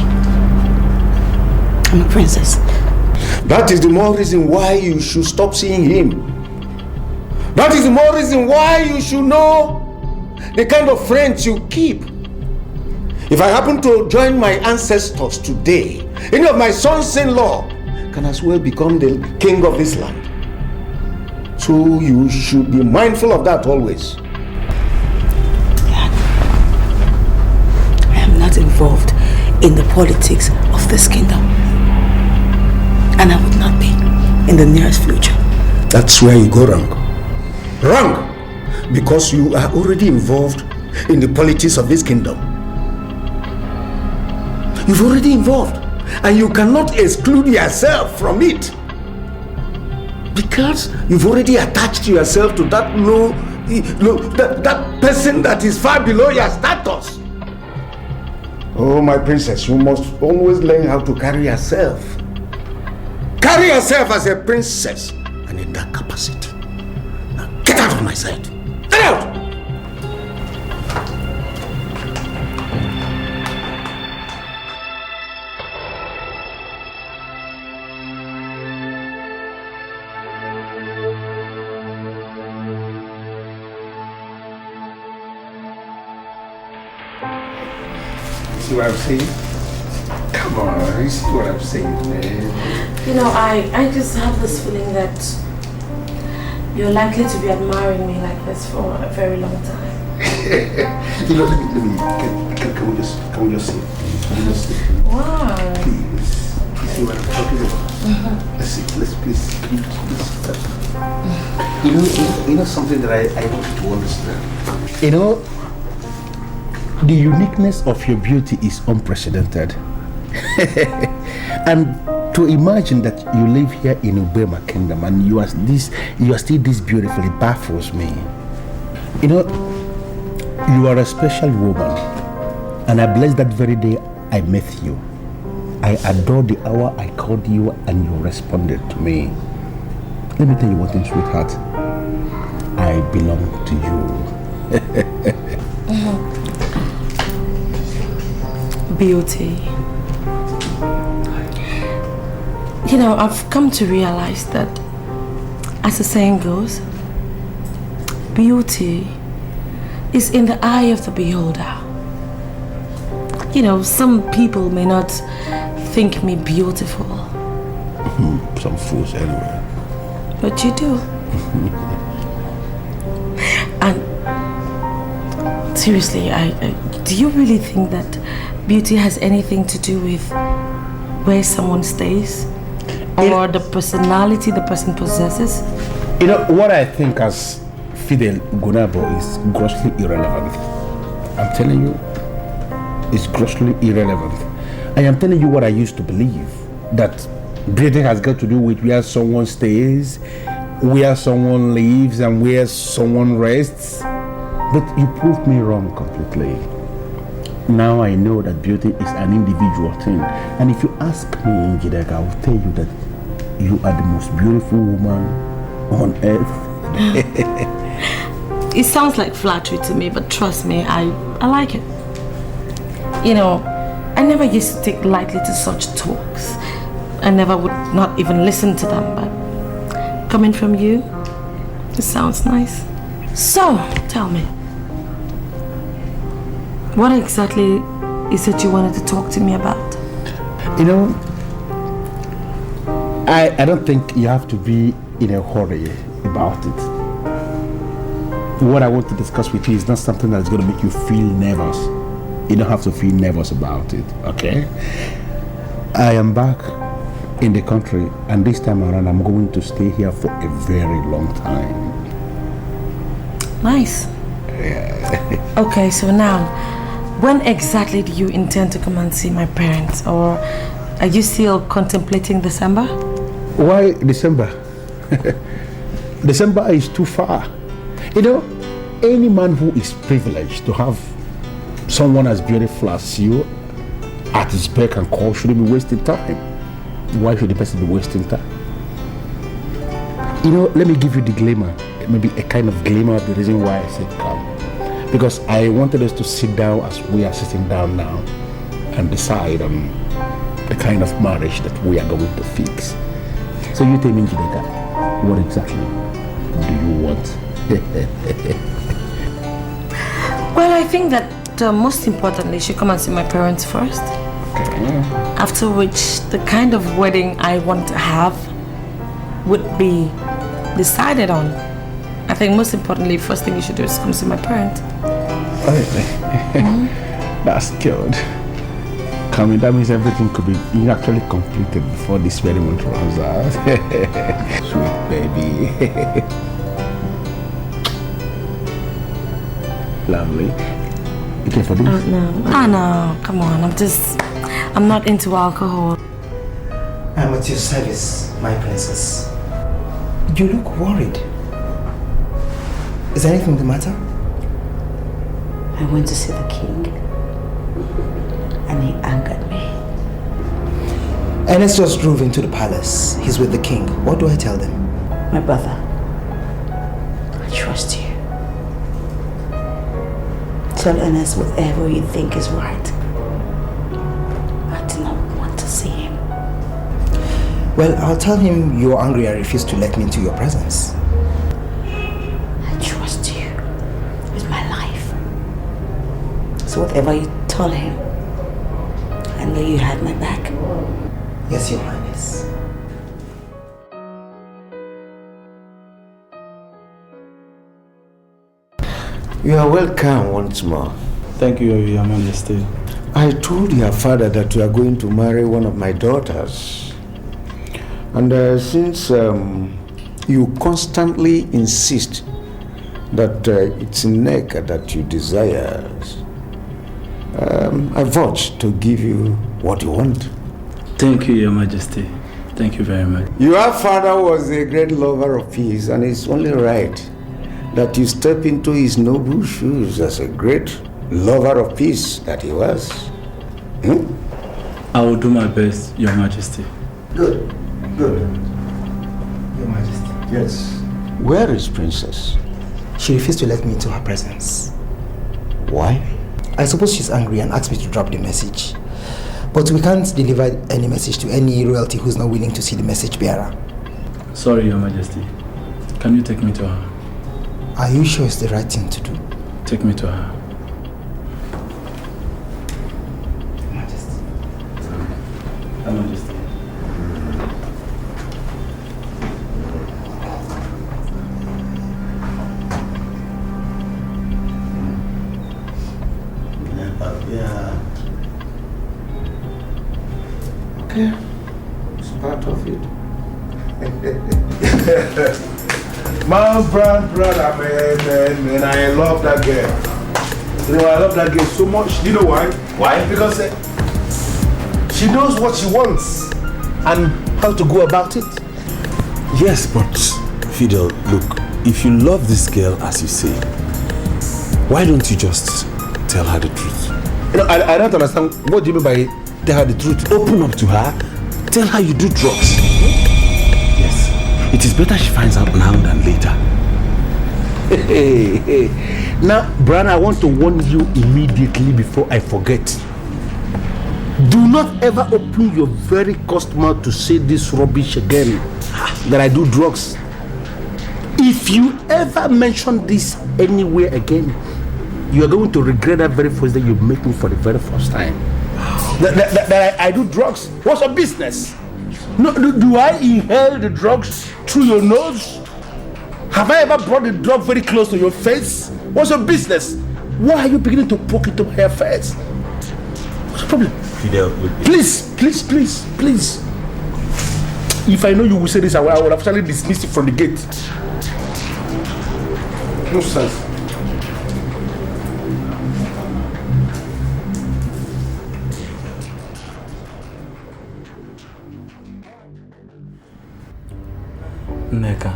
I'm a princess. That is the more reason why you should stop seeing him. That is the more reason why you should know the kind of friends you keep. If I happen to join my ancestors today, any of my sons-in-law can as well become the king of this land. So you should be mindful of that always. in the politics of this kingdom. And I would not be in the nearest future. That's where you go wrong. Wrong! Because you are already involved in the politics of this kingdom. You've already involved, and you cannot exclude yourself from it. Because you've already attached yourself to that that person that is far below your status. Oh, my princess, you must always learn how to carry yourself. Carry yourself as a princess, and in that capacity. Now get out of my sight. Get out! See what I'm saying? Come on, you see what I'm saying, man? You know, I just have this feeling that you're likely to be admiring me like this for a very long time. You know, let me, can we just see? Can we just see? Wow. Please. You see what I'm talking about? Let's see, please. You know something that I want you to understand. You know, the uniqueness of your beauty is unprecedented. And to imagine that you live here in Ubema Kingdom and you are still this beautifully baffles me. You know, you are a special woman, and I bless that very day I met you. I adore the hour I called you and you responded to me. Let me tell you one thing, sweetheart. I belong to you. Beauty. You know, I've come to realize that, as the saying goes, beauty is in the eye of the beholder. You know, some people may not think me beautiful. Some fools anyway. But you do. And seriously, do you really think that beauty has anything to do with where someone stays? Or the personality the person possesses? You know, what I think as Fidel Gunabo is grossly irrelevant. I'm telling you, it's grossly irrelevant. I am telling you what I used to believe, that beauty has got to do with where someone stays, where someone lives, and where someone rests. But you proved me wrong completely. Now I know that beauty is an individual thing. And if you ask me, Njideka, I will tell you that you are the most beautiful woman on earth. It sounds like flattery to me, but trust me, I like it. You know, I never used to take lightly to such talks. I never would not even listen to them, but coming from you, it sounds nice. So, tell me, what exactly is it you wanted to talk to me about? You know, I don't think you have to be in a hurry about it. What I want to discuss with you is not something that's going to make you feel nervous. You don't have to feel nervous about it, okay? I am back in the country, and this time around I'm going to stay here for a very long time. Nice. Yeah. Okay, so now, when exactly do you intend to come and see my parents? Or are you still contemplating December? Why December? December is too far. You know, any man who is privileged to have someone as beautiful as you at his beck and call shouldn't be wasting time. Why should the person be wasting time? You know, let me give you the glimmer, maybe a kind of glimmer of the reason why I said come. Because I wanted us to sit down as we are sitting down now and decide on the kind of marriage that we are going to fix. So you tell me, Njideka, what exactly do you want? Well, I think that most importantly, you should come and see my parents first. Okay. After which, the kind of wedding I want to have would be decided on. I think most importantly, first thing you should do is come see my parents. That's good. coming. That means everything could be actually completed before this very month runs out. Sweet baby. Lovely. Okay for this? No, come on. I'm not into alcohol. I'm at your service, my princess. You look worried. Is anything the matter? I went to see the king and he angered me. Ernest just drove into the palace. He's with the king. What do I tell them? My brother, I trust you. Tell Ernest whatever you think is right. I do not want to see him. Well, I'll tell him you're angry and refuse to let me into your presence. I trust you with my life. So whatever you tell him, I know you had my back. Yes, Your Highness. You are welcome once more. Thank you, Your Majesty. I told your father that you are going to marry one of my daughters. And since you constantly insist that it's Nneka that you desire, I vote to give you what you want. Thank you, Your Majesty. Thank you very much. Your father was a great lover of peace, and it's only right that you step into his noble shoes as a great lover of peace that he was. I will do my best, Your Majesty. Good. Good. Your Majesty. Yes. Where is Princess? She refused to let me into her presence. Why? I suppose she's angry and asked me to drop the message. But we can't deliver any message to any royalty who's not willing to see the message bearer. Sorry, Your Majesty. Can you take me to her? Are you sure it's the right thing to do? Take me to her. Your Majesty. Your Majesty. Yeah. Okay. It's part of it. My brother, man, I love that girl. You know, I love that girl so much. You know why? Why? Because she knows what she wants and how to go about it. Yes, but Fidel, look, if you love this girl as you say, why don't you just tell her the truth? You know, I don't understand. What do you mean by tell her the truth? Open up to her. Tell her you do drugs. Yes. It is better she finds out now than later. Hey. Now, Brian, I want to warn you immediately before I forget. Do not ever open your very cursed mouth to say this rubbish again, that I do drugs. If you ever mention this anywhere again, you are going to regret that very first day you met me for the very first time. That I do drugs. What's your business? No, do I inhale the drugs through your nose? Have I ever brought the drug very close to your face? What's your business? Why are you beginning to poke it up her face? What's the problem? Fidel, please. If I know you will say this, I would actually dismiss you from the gate. No sense. Nneka,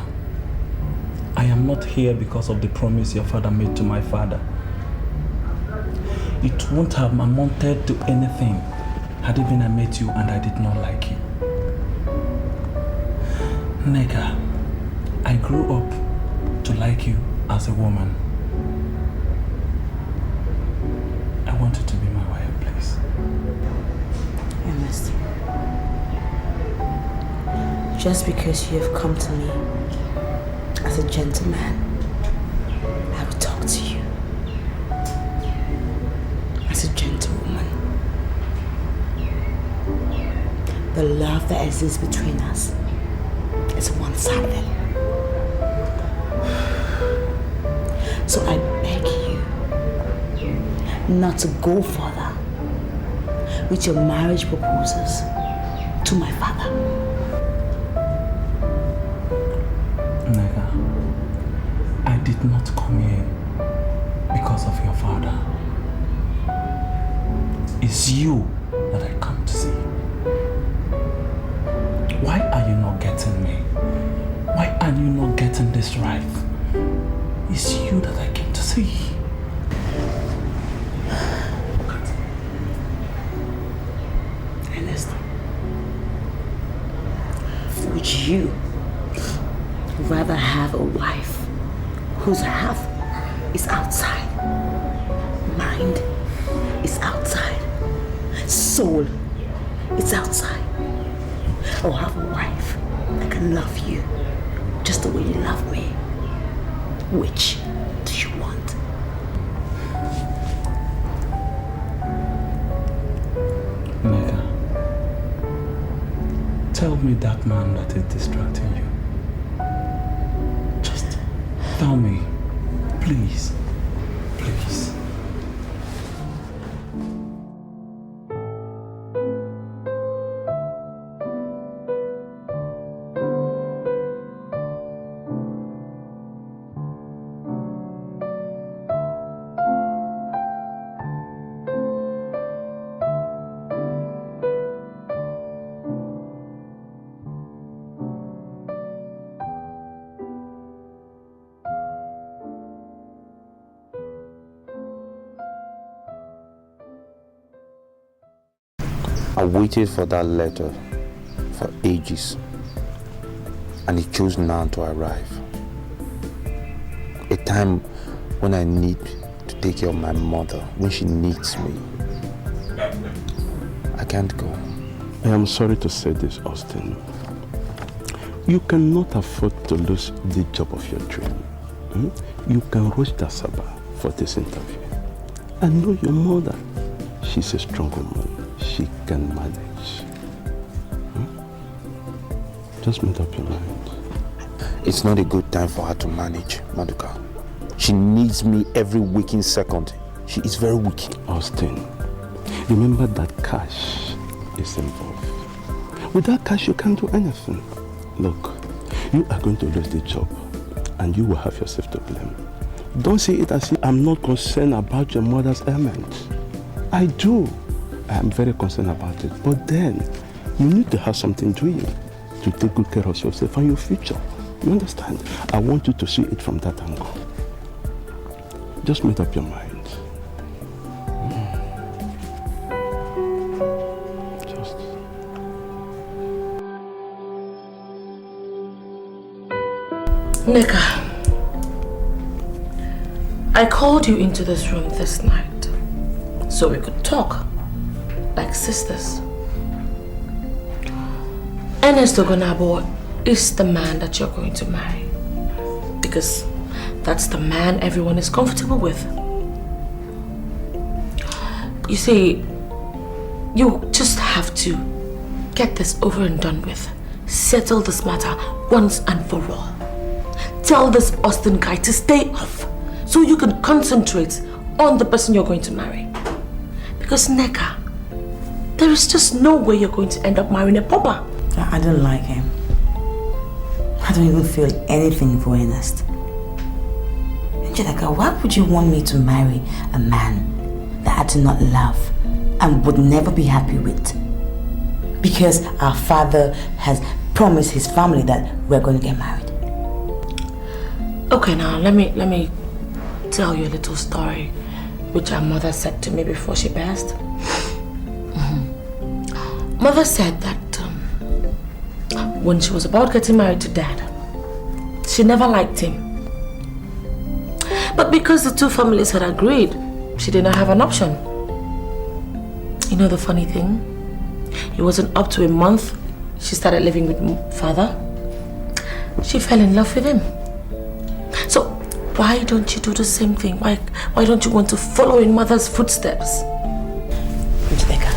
I am not here because of the promise your father made to my father. It won't have amounted to anything had even I met you and I did not like you. Nneka, I grew up to like you as a woman. I want you to be my wife, please. Ernest, just because you have come to me as a gentleman, I will talk to you as a gentlewoman. The love that exists between us is one-sided. So I beg you not to go further with your marriage proposals to my father. Nega, I did not come here because of your father. It's you that I come to see. Why are you not getting me? Why are you not getting this right? It's you that I came to see. Ernest, would you rather have a wife whose half is outside, mind is outside, soul is outside, or have a wife that can love you just the way you love me? Which do you want? Nega, tell me that man that is distracting you. Just tell me, please, please. I waited for that letter for ages, and it chose now to arrive. A time when I need to take care of my mother, when she needs me. I can't go. I am sorry to say this, Austin. You cannot afford to lose the job of your dream. You can rush the Sabah for this interview. I know your mother. She's a strong woman. She can manage. Just make up your mind. It's not a good time for her to manage, Maduka. She needs me every waking second. She is very weak. Austin, remember that cash is involved. Without cash, you can't do anything. Look, you are going to lose the job, and you will have yourself to blame. Don't see it as if I'm not concerned about your mother's ailment. I do. I am very concerned about it. But then, you need to have something doing to take good care of yourself and your future. You understand? I want you to see it from that angle. Just make up your mind. Just. Nneka, I called you into this room this night so we could talk like sisters. Ernest Ogonabo is the man that you're going to marry, because that's the man everyone is comfortable with. You see, you just have to get this over and done with. Settle this matter once and for all. Tell this Austin guy to stay off so you can concentrate on the person you're going to marry. Because Nneka, there is just no way you're going to end up marrying a pauper. I don't like him. I don't even feel anything for Ernest. Angelica, why would you want me to marry a man that I do not love and would never be happy with? Because our father has promised his family that we're going to get married. Okay, now let me tell you a little story which our mother said to me before she passed. Mother said that when she was about getting married to Dad, she never liked him. But because the two families had agreed, she did not have an option. You know the funny thing? It wasn't up to a month she started living with Father. She fell in love with him. So why don't you do the same thing? Why don't you want to follow in Mother's footsteps? Rebecca,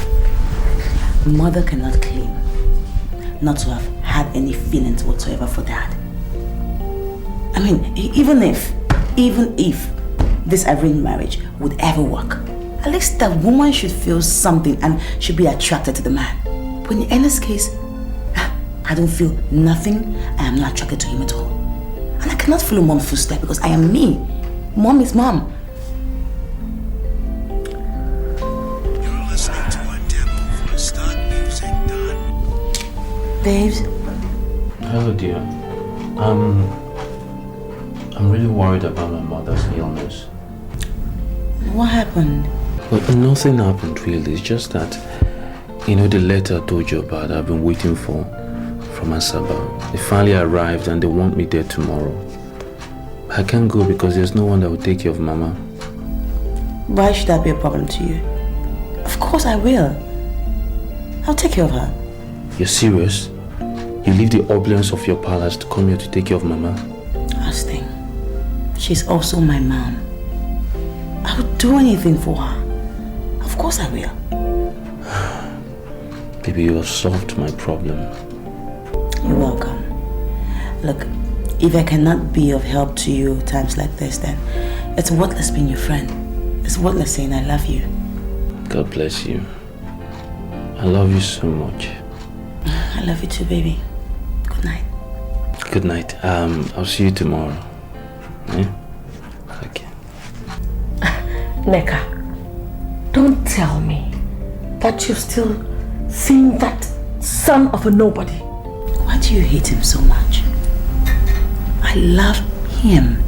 Mother cannot claim not to have had any feelings whatsoever for Dad. I mean, even if this arranged marriage would ever work, At least the woman should feel something and should be attracted to the man. But in Ella's case, I don't feel nothing. I am not attracted to him at all. And I cannot follow mom's footsteps because I am me. Mom is mom. You're listening to a demo for Start Music Done. Babes? Hello, dear. I'm really worried about my mother's illness. What happened? Well, nothing happened really. It's just that, the letter I told you about I've been waiting for from Asaba. They finally arrived and they want me there tomorrow. I can't go because there's no one that will take care of Mama. Why should that be a problem to you? Of course I will. I'll take care of her. You're serious? You leave the opulence of your palace to come here to take care of Mama? Austin, she's also my mom. I would do anything for her. Of course I will. Baby, you have solved my problem. You're welcome. Look, if I cannot be of help to you times like this, then it's worthless being your friend. It's worthless saying I love you. God bless you. I love you so much. I love you too, baby. Good night. Good night. I'll see you tomorrow. Yeah? Okay. Neka, don't tell me that you're still seeing that son of a nobody. Why do you hate him so much? I love him.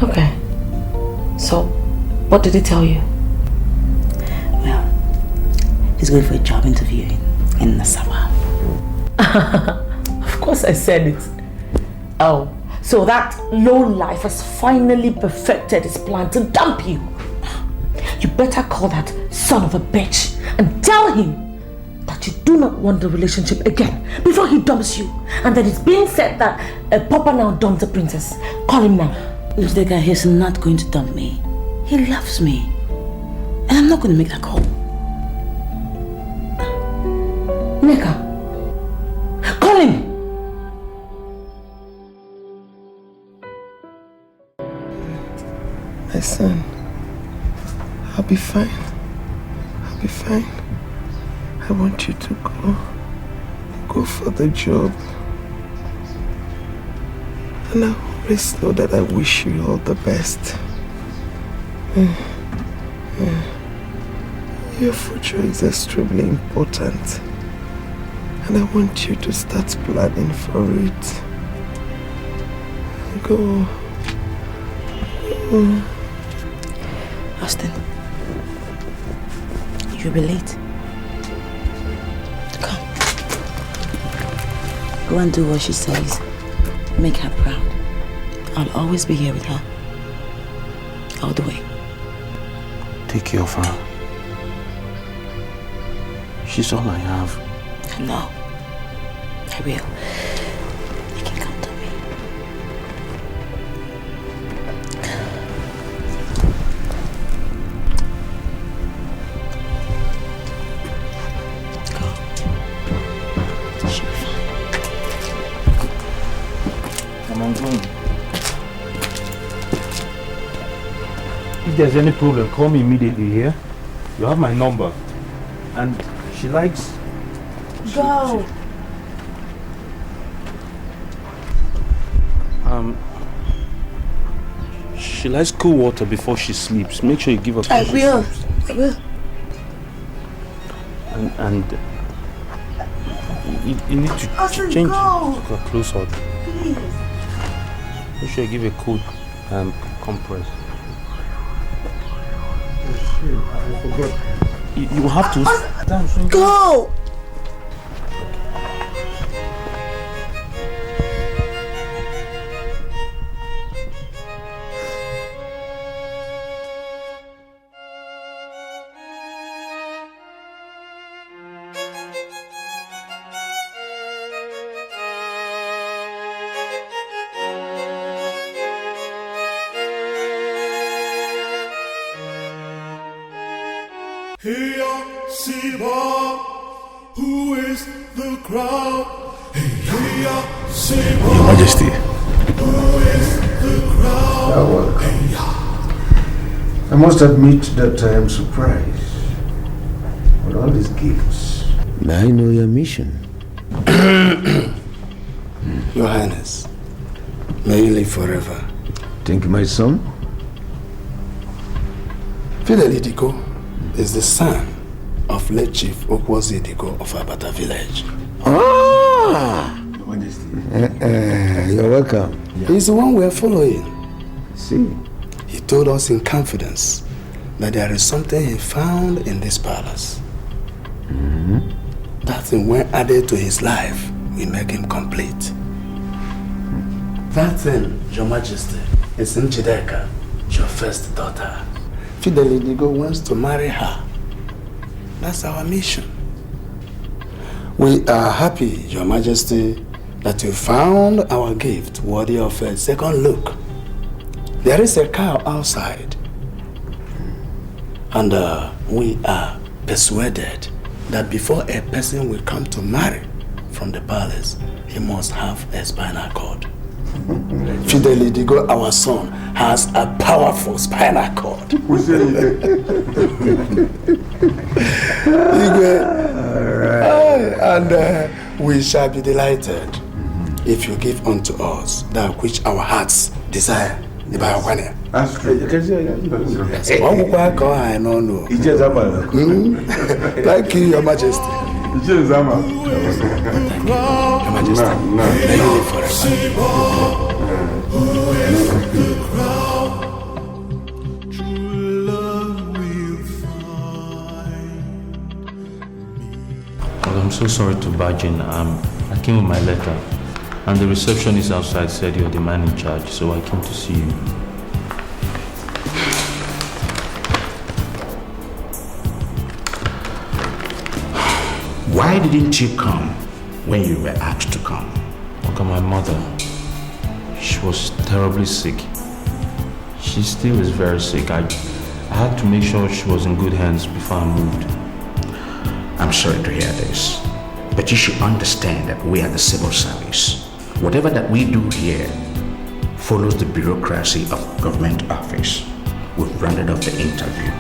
Okay. So, what did he tell you? Well, he's going for a job interview in Nassau. Of course I said it. Oh, so that lowlife has finally perfected his plan to dump you. You better call that son of a bitch and tell him that you do not want the relationship again before he dumps you. And that it's being said that a papa now dumps a princess. Call him now. Dikeh, he's not going to dump me. He loves me. And I'm not going to make that call. Neka, call him. My son, I'll be fine. I'll be fine. I want you to go for the job. And I always know that I wish you all the best. Your future is extremely important. And I want you to start planning for it. Go. Austin, you'll be late. Come. Go and do what she says. Make her proud. I'll always be here with her. All the way. Take care of her. She's all I have. I know. I will. You can count on me. Go. She'll be fine. I'm going. If there's any problem, call me immediately here. You have my number. And she likes... Go. She likes cool water before she sleeps. Make sure you give her. I will. I will. And you need to change her clothes out. Please. Make sure you give her cool compress. I forgot. You have to. Go. Here, Siba, who is the crowd? Here, Siba, Your Majesty. who is the crowd? I must admit that I am surprised with all these gifts. May I know your mission? Your Highness, may you live forever. Thank you, my son. Fidel Idiko is the son of late Chief Okwozi Idiko of Abata village. Ah! You're welcome. He's the one we're following. See? He told us in confidence that there is something he found in this palace. That thing, when added to his life, will make him complete. That thing, Your Majesty, is Njideka, your first daughter. Fidel Idiko wants to marry her. That's our mission. We are happy, Your Majesty, that you found our gift worthy of a second look. There is a cow outside, and we are persuaded that before a person will come to marry from the palace, he must have a spinal cord. Fidel Idiko, our son, has a powerful spinal cord. And we shall be delighted if you give unto us that which our hearts desire. That's true. Thank you, Your Majesty. Your Majesty. May you live Well, I'm so sorry to barge in. I came with my letter, and the receptionist outside said you're the man in charge, so I came to see you. Why didn't you come when you were asked to come? Look at my mother. She was terribly sick. She still is very sick. I had to make sure she was in good hands before I moved. I'm sorry to hear this, but you should understand that we are the civil service. Whatever that we do here follows the bureaucracy of government office. We've rounded up the interview.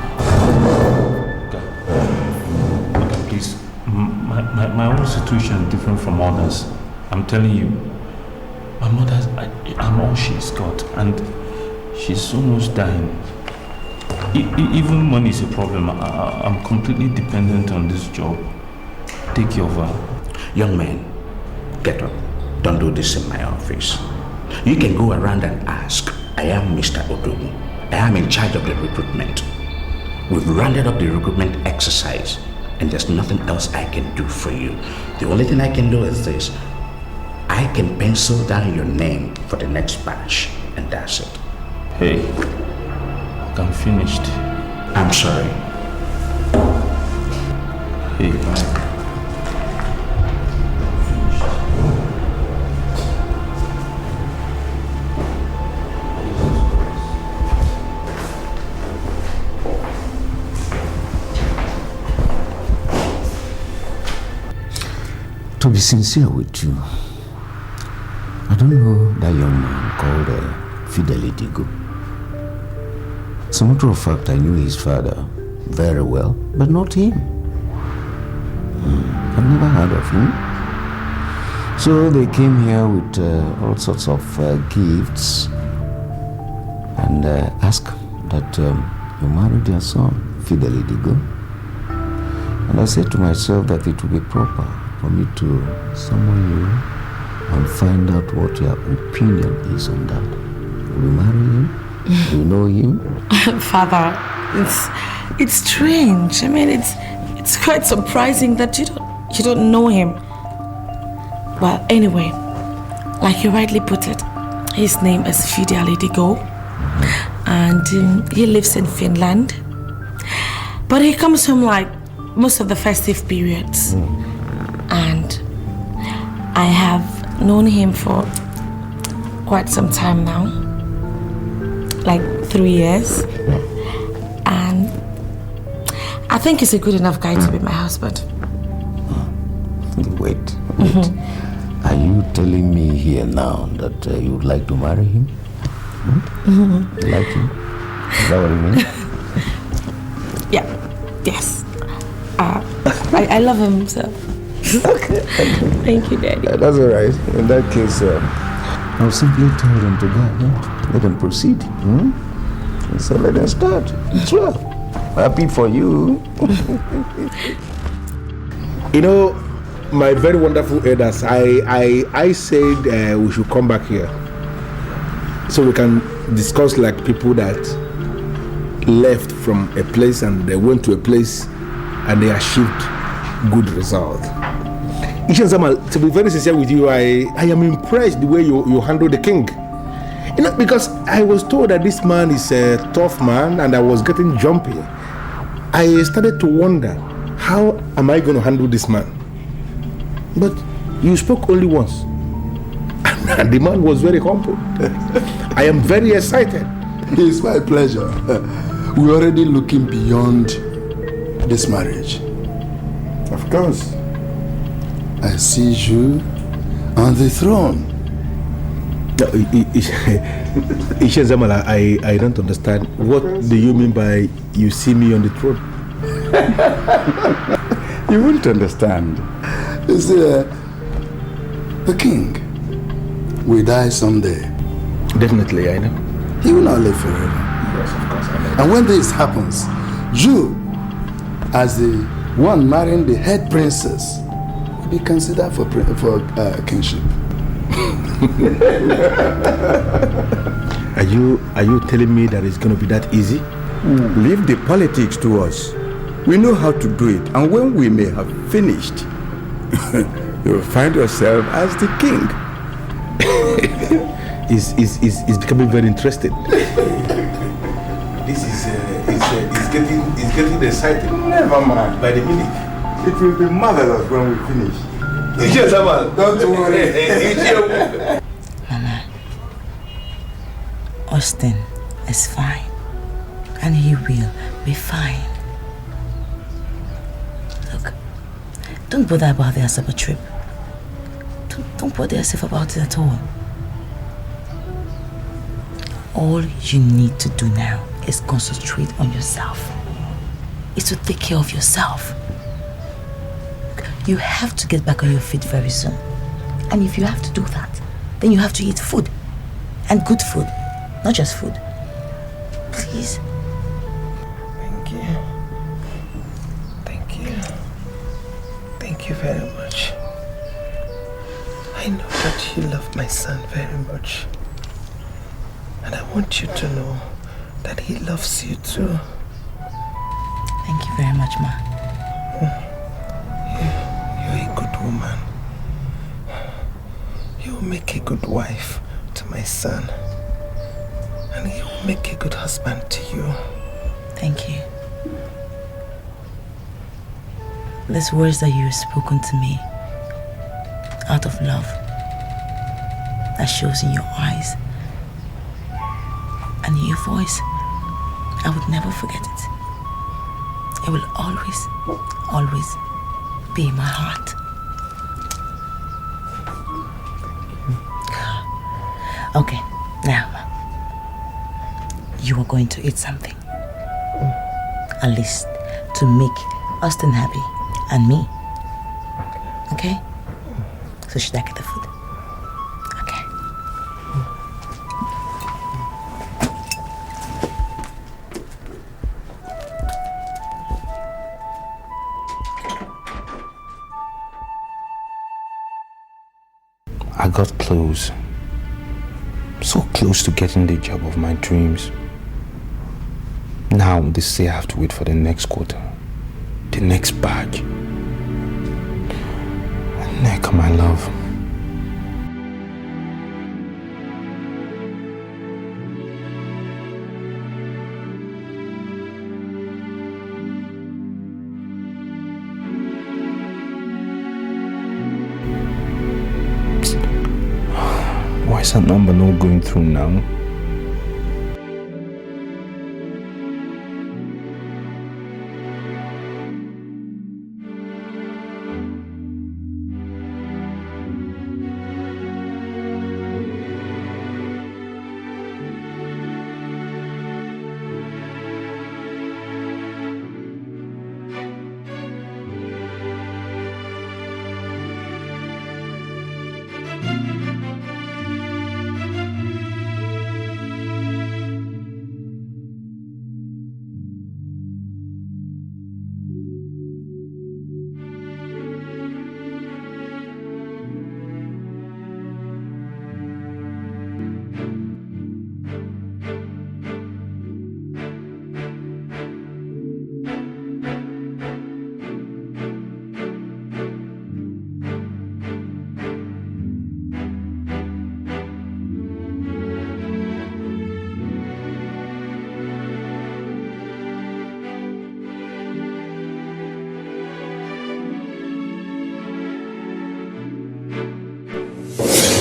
Okay, please. My own situation is different from others. I'm telling you, my mother, I'm all she's got, and she's almost dying. Even money is a problem. I'm completely dependent on this job. Take care of her. Young man, get up. Don't do this in my office. You can go around and ask. I am Mr. Odogu. I am in charge of the recruitment. We've rounded up the recruitment exercise, and there's nothing else I can do for you. The only thing I can do is this. I can pencil down your name for the next batch, and that's it. Hey, I'm finished. I'm sorry. Hey, To be sincere with you, I don't know that young man called Fidel Idiko. As a matter of fact, I knew his father very well, but not him. I've never heard of him. So they came here with all sorts of gifts and asked that you marry their son, Fidel Idiko. And I said to myself that it would be proper for me to summon you and find out what your opinion is on that. Will you marry him? Do you know him? Father, it's strange. I mean, it's quite surprising that you don't know him. Well, anyway, like you rightly put it, his name is Fidel Idiko, and he lives in Finland. But he comes home like most of the festive periods. And I have known him for quite some time now, like 3 years, and I think he's a good enough guy to be my husband. Wait. Are you telling me here now that you would like to marry him? You like him? Is that what you mean? Yes. I love him, so. Thank you, Daddy. That's all right. In that case, I'll simply tell them to go. Let them proceed. So let them start. It's well. Happy for you. You know, my very wonderful elders, I said we should come back here so we can discuss like people that left from a place and they went to a place and they achieved good result. Ishan, to be very sincere with you, I am impressed the way you handle the king. You know, because I was told that this man is a tough man and I was getting jumpy. I started to wonder, how am I going to handle this man? But you spoke only once. And the man was very humble. I am very excited. It's my pleasure. We're already looking beyond this marriage. Of course. I see you on the throne. Ishan Zamala, I don't understand. What do you mean by you see me on the throne? You won't understand. You see, the king will die someday. Definitely, I know. He will not live forever. Yes, of course, I know. And when this happens, you, as the one marrying the head princess, will be considered for kingship. Are you telling me that it's going to be that easy? Leave the politics to us. We know how to do it, and when we may have finished, you'll find yourself as the king. It's becoming very interesting. This is getting exciting. Never mind. By the minute. It will be marvelous when we finish. Don't worry. Mama, Austin is fine, and he will be fine. Look, don't bother about the Asaba trip. Don't bother yourself about it at all. All you need to do now is concentrate on yourself. Is to take care of yourself. You have to get back on your feet very soon. And if you have to do that, then you have to eat food. And good food, not just food. Please. Thank you. Thank you. Thank you very much. I know that you love my son very much. And I want you to know that he loves you too. Thank you very much, Ma. You're a good woman. You will make a good wife to my son. And he will make a good husband to you. Thank you. These words that you have spoken to me out of love, that shows in your eyes and in your voice, I would never forget it. It will always, always be in my heart. Okay, now you are going to eat something. At least to make Austin happy and me. Okay? So should I get the food? Okay. I got close. So close to getting the job of my dreams. Now they say I have to wait for the next quota, the next badge. Neck, my love. Why is that number not going through now?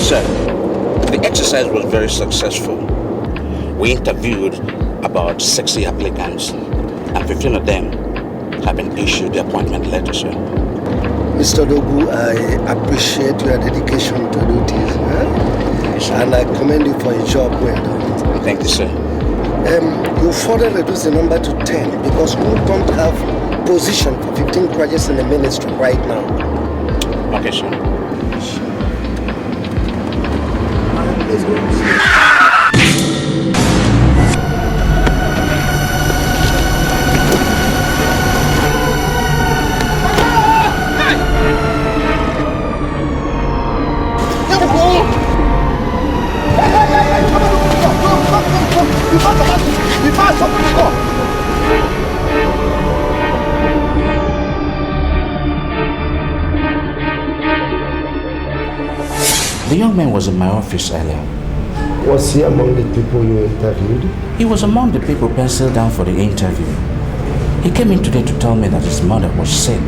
Sir, the exercise was very successful. We interviewed about 60 applicants, and 15 of them have been issued the appointment letter, sir. Mr. Dogu, I appreciate your dedication to duties, and I commend you for a job well done. Thank you, sir. You further reduce the number to 10 because we don't have position for 15 projects in the ministry right now. Okay, sir. Let's go. The young man was in my office earlier. Was he among the people you interviewed? He was among the people penciled down for the interview. He came in today to tell me that his mother was sick.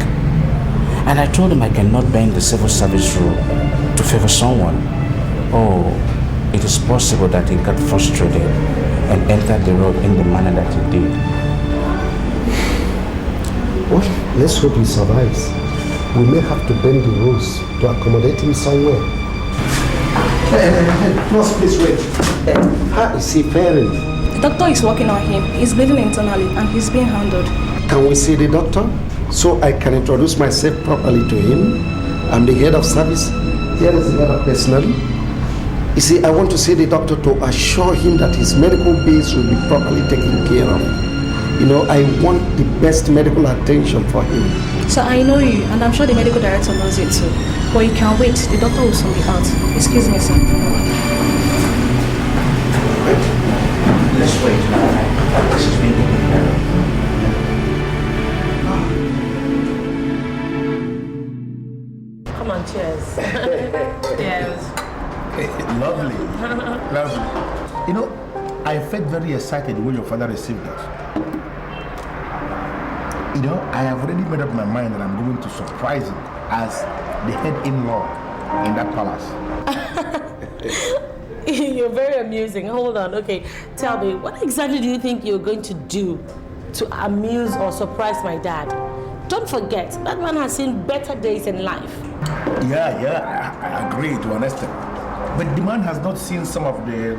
And I told him I cannot bend the civil service rule to favor someone. Oh, it is possible that he got frustrated and entered the road in the manner that he did. Well, let's hope he survives. We may have to bend the rules to accommodate him somewhere. Please wait. How is he faring? The doctor is working on him. He's bleeding internally and he's being handled. Can we see the doctor so I can introduce myself properly to him? I'm the head of service. Here is the head of personnel. You see, I want to see the doctor to assure him that his medical bills will be properly taken care of. You know, I want the best medical attention for him. So I know you, and I'm sure the medical director knows it too. But you can wait. The doctor will soon be out. Excuse me, sir. Let's wait. This is being taken care of. Come on, cheers. Cheers. Lovely. Lovely. You know, I felt very excited when your father received us. You know, I have already made up my mind that I'm going to surprise him as the head-in-law in that palace. You're very amusing. Hold on. Okay, tell me, what exactly do you think you're going to do to amuse or surprise my dad? Don't forget, that man has seen better days in life. Yeah, I agree to an extent. But the man has not seen some of the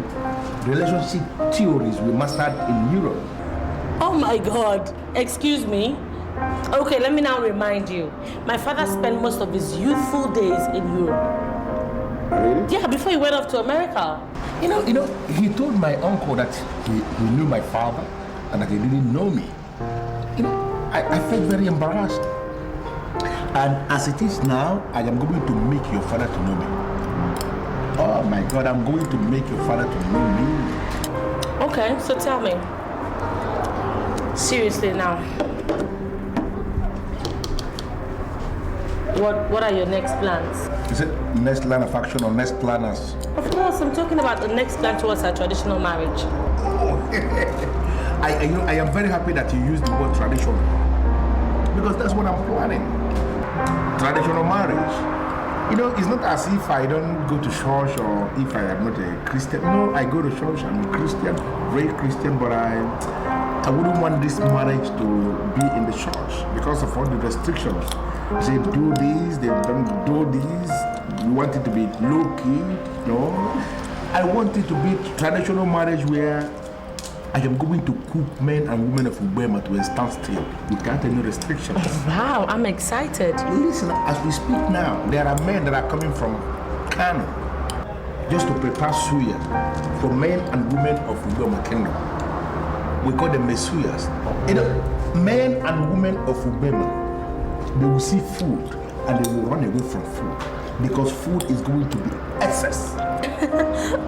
relationship theories we mastered in Europe. Oh my God, excuse me. Okay, let me now remind you. My father spent most of his youthful days in Europe. Really? Yeah, before he went off to America. You know, he told my uncle that he knew my father and that he didn't know me. You know, I felt very embarrassed. And as it is now, I am going to make your father to know me. Oh my God, I'm going to make your father to know me. Okay, so tell me. Seriously now. What are your next plans? Is it next line of action or next planners? Of course, I'm talking about the next plan towards our traditional marriage. I am very happy that you used the word traditional, because that's what I'm planning. Traditional marriage. You know, it's not as if I don't go to church or if I am not a Christian. No, I go to church, I'm a Christian, very Christian, but I wouldn't want this marriage to be in the church because of all the restrictions. They do this, they don't do this. You want it to be low-key, no? I want it to be traditional marriage where I am going to cook men and women of Ubema to a standstill without any restrictions. Wow, I'm excited. Listen, as we speak now, there are men that are coming from Kano just to prepare suya for men and women of Ubema Kingdom. We call them Mesuyas. You know, men and women of Ubema, they will see food and they will run away from food because food is going to be excess.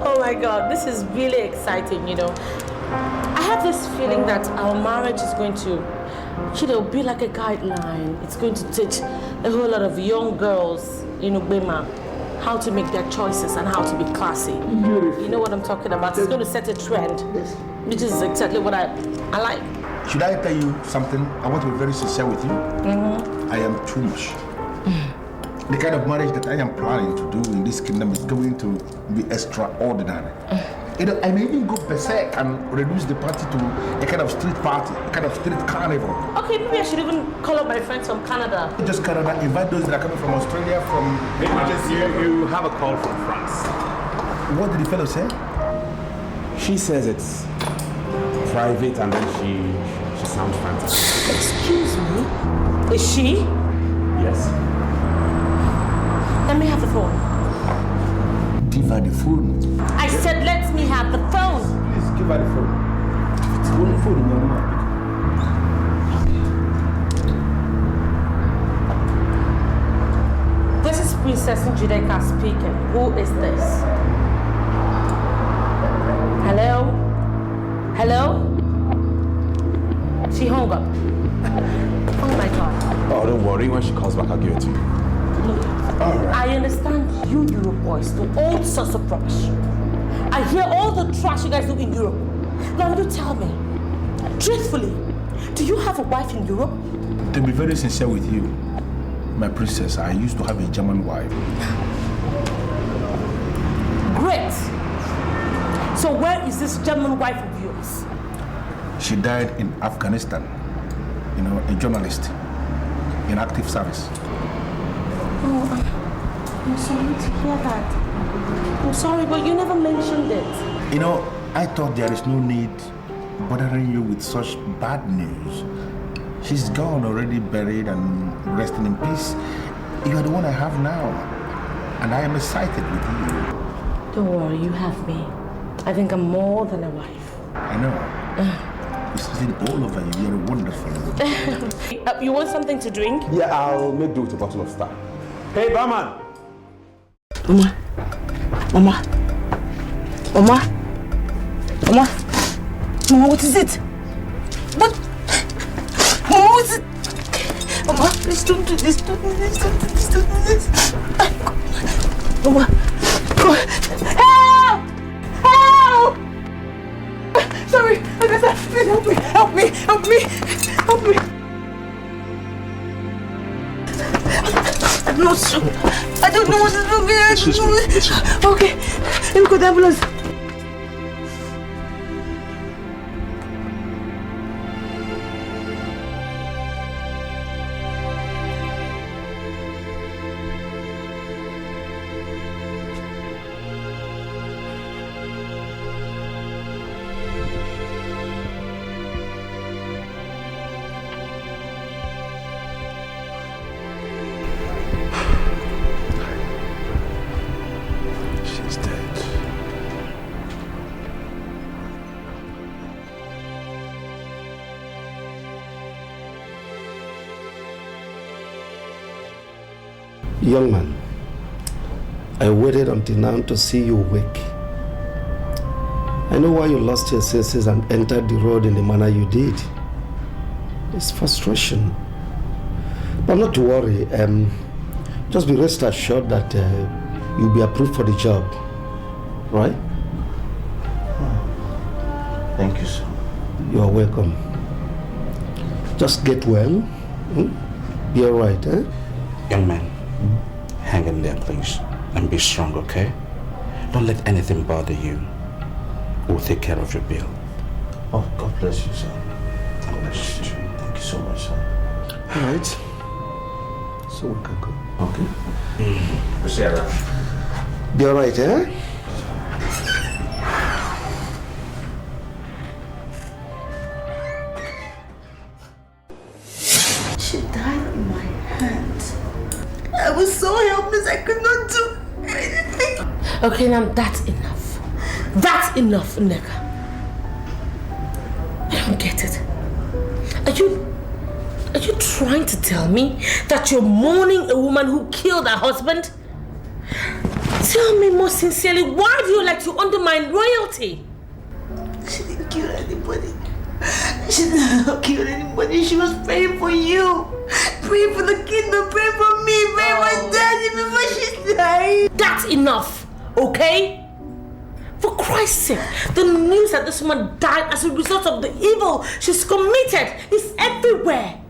Oh my God, this is really exciting, you know. I have this feeling that our marriage is going to, be like a guideline. It's going to teach a whole lot of young girls in Ubema how to make their choices and how to be classy. Beautiful. You know what I'm talking about? It's going to set a trend, which is exactly what I like. Should I tell you something? I want to be very sincere with you. I am too much. The kind of marriage that I am planning to do in this kingdom is going to be extraordinary. You know, I may even go berserk and reduce the party to a kind of street party, a kind of street carnival. Okay, maybe I should even call up my friends from Canada. Just Canada, invite those that are coming from Australia, from... You have a call from France. What did the fellow say? She says it's private and then she sounds fantastic. Excuse me? Is she? Yes. Let me have the phone. Give her the phone. I said let me have the phone. Please give her the phone. It's the only phone in your mouth. This is Princess Dikeh speaking. Who is this? Hello? Hello? She hung up. Oh my God. Oh, don't worry. When she calls back, I'll give it to you. Look, I understand you Europe boys do all sorts of rubbish. I hear all the trash you guys do in Europe. Now you tell me, truthfully, do you have a wife in Europe? To be very sincere with you, my princess, I used to have a German wife. Great. So where is this German wife of yours? She died in Afghanistan. You know, a journalist in active service. Oh, I'm sorry to hear that. I'm sorry, but you never mentioned it. You know, I thought there is no need bothering you with such bad news. She's gone, already buried and resting in peace. You are the one I have now, and I am excited with you. Don't worry, you have me. I think I'm more than a wife. I know. It's sitting all over you. You're a wonderful woman. You want something to drink? Yeah, I'll make do with a bottle of Star. Hey, barman! Mama. Mama. Mama. Mama. Mama, what is it? What? Mama, what is it? Mama, please don't do this. Don't do this. Don't do this. Don't do this. Mama. Help! Help! Sorry. Please help me. Help me. Help me. Help me. I'm not strong. I don't know what is wrong with me. Okay. Let me call the ambulance. Young man, I waited until now to see you awake. I know why you lost your senses and entered the road in the manner you did. It's frustration. But not to worry, just be rest assured that you'll be approved for the job, right? Thank you, sir. You are welcome. Just get well. Be all right, eh? Young man, hang in there, please, and be strong, okay? Don't let anything bother you. We'll take care of your bill. Oh, God bless you, sir. God bless you. Thank you so much, sir. All right. So we can go. Okay. We'll see you around. Be all right, eh? She died in my hands. I was so helpless, I could not do anything. Okay, now that's enough. That's enough, Nneka. I don't get it. Are you trying to tell me that you're mourning a woman who killed her husband? Tell me more sincerely, why do you like to undermine royalty? She didn't kill anybody. She didn't kill anybody. She was praying for you. Praying for the kingdom. Praying for me. Praying for my daddy before she died. That's enough, okay? For Christ's sake, the news that this woman died as a result of the evil she's committed is everywhere.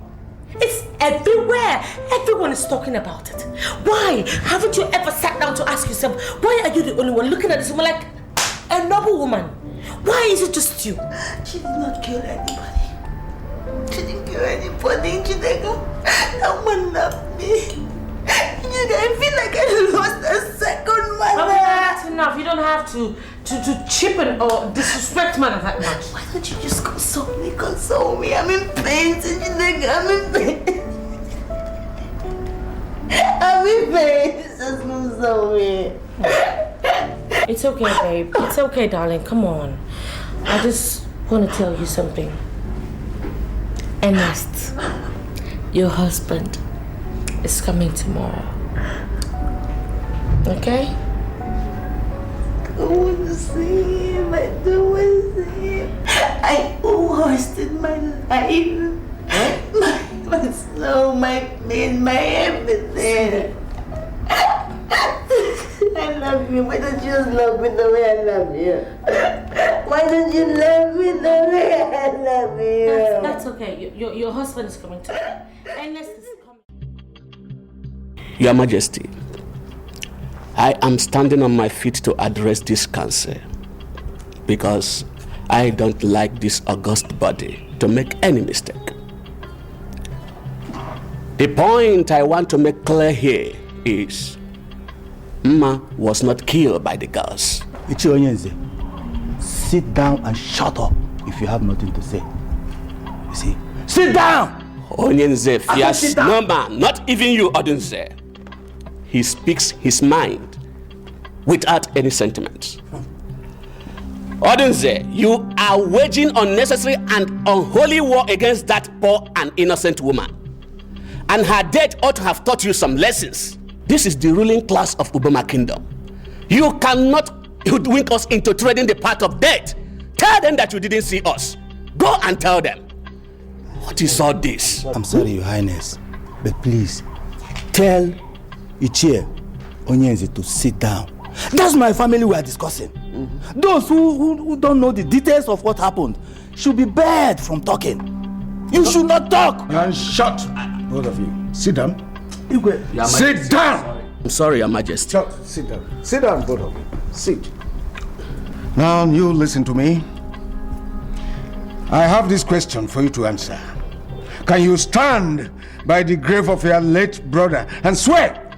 It's everywhere. Everyone is talking about it. Why? Haven't you ever sat down to ask yourself, why are you the only one looking at this woman like a noble woman? Why is it just you? She did not kill anybody. She didn't kill anybody. That one loved me. I feel like I lost a second mother. Okay, that's enough. You don't have to cheapen or disrespect mother that much. Why don't you just console me? Console me. I'm in pain. I'm in pain. I'm in pain. Just console me. It's okay, babe. It's okay, darling. Come on. I just want to tell you something. Ernest, your husband, is coming tomorrow. Okay? I want to see him. I don't want to see him. I hosted my life. My soul, my pain, my everything. I love you. Why don't you just love me the way I love you? Why don't you love me the way I love you? That's okay. Your husband is coming tomorrow. Ernest is coming. Your Majesty, I am standing on my feet to address this council because I don't like this august body to make any mistake. The point I want to make clear here is Mma was not killed by the girls. Ichionyenze, sit down and shut up if you have nothing to say. You see? Sit down! Onyenze fears no man, not even you, Odunze. He speaks his mind without any sentiments. Odunze, you are waging unnecessary and unholy war against that poor and innocent woman. And her death ought to have taught you some lessons. This is the ruling class of Ubama Kingdom. You cannot hoodwink us into treading the path of death. Tell them that you didn't see us. Go and tell them. What is all this? I'm sorry, Your Highness, but please tell Ichie Onyenze to sit down. That's my family we are discussing. Those who don't know the details of what happened should be barred from talking. You should not talk. And shut, both of you. Sit down. Sit down! I'm sorry, Your Majesty. Sit down. Sit down, both of you. Sit. Now you listen to me. I have this question for you to answer. Can you stand by the grave of your late brother and swear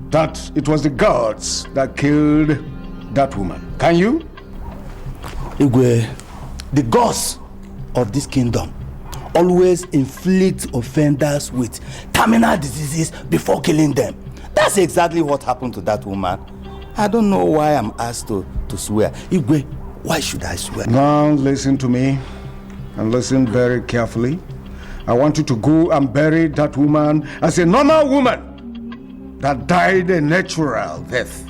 that it was the gods that killed that woman? Can you? Igwe, the gods of this kingdom always inflict offenders with terminal diseases before killing them. That's exactly what happened to that woman. I don't know why I'm asked to swear. Igwe, why should I swear? Now listen to me and listen very carefully. I want you to go and bury that woman as a normal woman that died a natural death.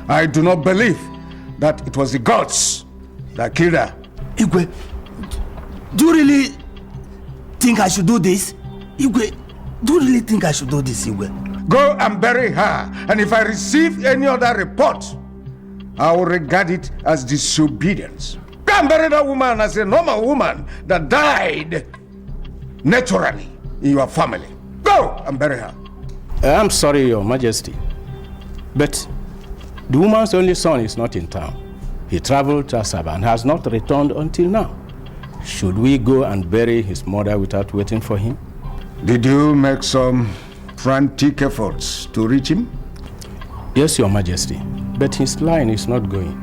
I do not believe that it was the gods that killed her. Igwe, do you really think I should do this? Igwe, do you really think I should do this, Igwe? Go and bury her, and if I receive any other report, I will regard it as disobedience. Go and bury that woman as a normal woman that died naturally in your family. Go and bury her. I'm sorry, Your Majesty, but the woman's only son is not in town. He traveled to Asaba and has not returned until now. Should we go and bury his mother without waiting for him? Did you make some frantic efforts to reach him? Yes, Your Majesty, but his line is not going.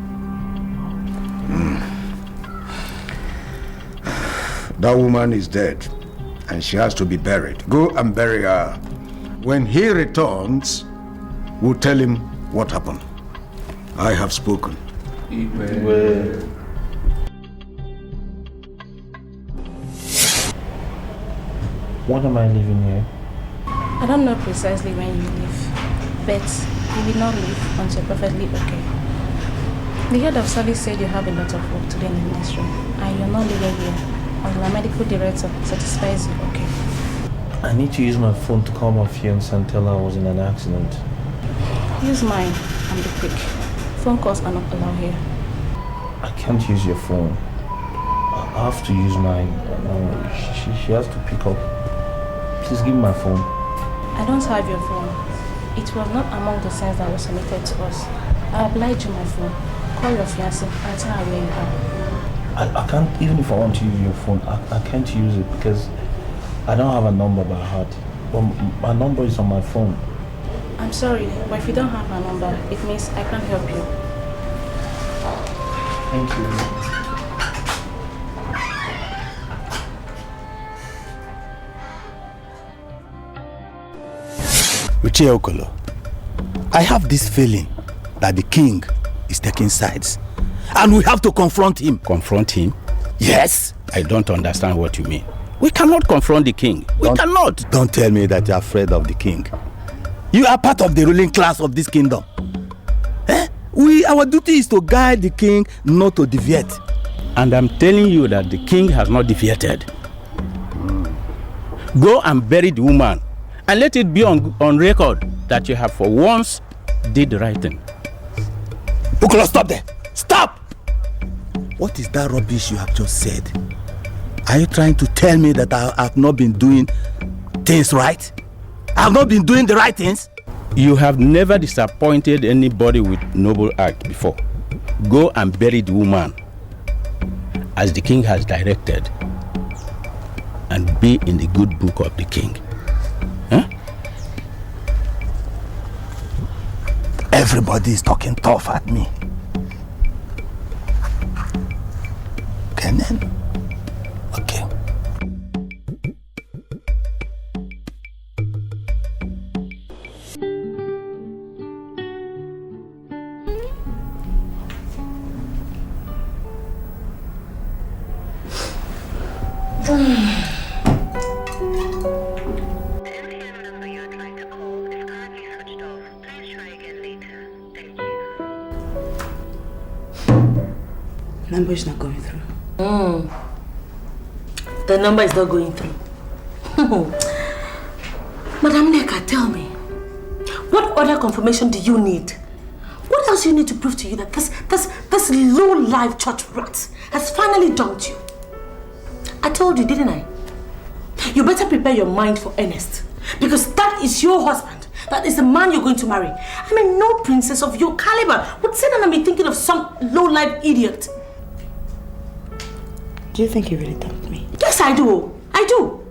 That woman is dead, and she has to be buried. Go and bury her. When he returns, we'll tell him what happened. I have spoken. What am I leaving here? I don't know precisely when you leave, but you will not leave until you're perfectly okay. The head of service said you have a lot of work to do in the ministry, and you're not leaving here until the medical director satisfies you okay. I need to use my phone to call my fiance and tell her I was in an accident. Use mine and be quick. Phone calls are not allowed here. I can't use your phone. I have to use mine. She has to pick up. Please give me my phone. I don't have your phone. It was not among the signs that was submitted to us. I obliged you my phone. Call your fiancé and tell her where you are. I can't, even if I want to use your phone, I can't use it because I don't have a number by heart. But my number is on my phone. I'm sorry, but if you don't have her number, it means I can't help you. Thank you. Uche Okolo, I have this feeling that the king is taking sides. And we have to confront him. Confront him? Yes. I don't understand what you mean. We cannot confront the king. We cannot. Don't tell me that you're afraid of the king. You are part of the ruling class of this kingdom. Our duty is to guide the king, not to deviate. And I'm telling you that the king has not deviated. Go and bury the woman and let it be on record that you have for once did the right thing. Okolo, stop there. Stop! What is that rubbish you have just said? Are you trying to tell me that I have not been doing things right? I have not been doing the right things? You have never disappointed anybody with noble act before. Go and bury the woman as the king has directed and be in the good book of the king. Huh? Everybody is talking tough at me. Okay then. Okay. Number is not going through. The number is not going through. Madam Neka, tell me, what other confirmation do you need? What else do you need to prove to you that this low-life church rat has finally dumped you? I told you, didn't I? You better prepare your mind for Ernest, because that is your husband. That is the man you're going to marry. I mean, no princess of your caliber would sit down and be thinking of some low-life idiot. Do you think you really dumped me? Yes, I do. I do.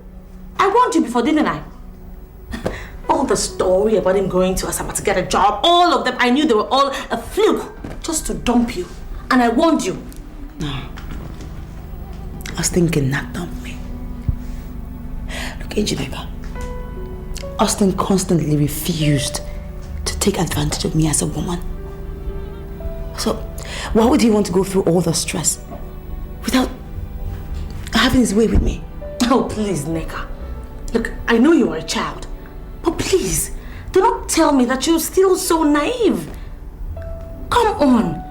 I warned you before, didn't I? All the story about him going to Asaba to get a job, all of them, I knew they were all a fluke just to dump you. And I warned you. No. Austin cannot dump me. Look, Ejineka. Austin constantly refused to take advantage of me as a woman. So, why would he want to go through all the stress without having his way with me? Oh, please, Neka. Look, I know you are a child, but please, do not tell me that you're still so naive. Come on.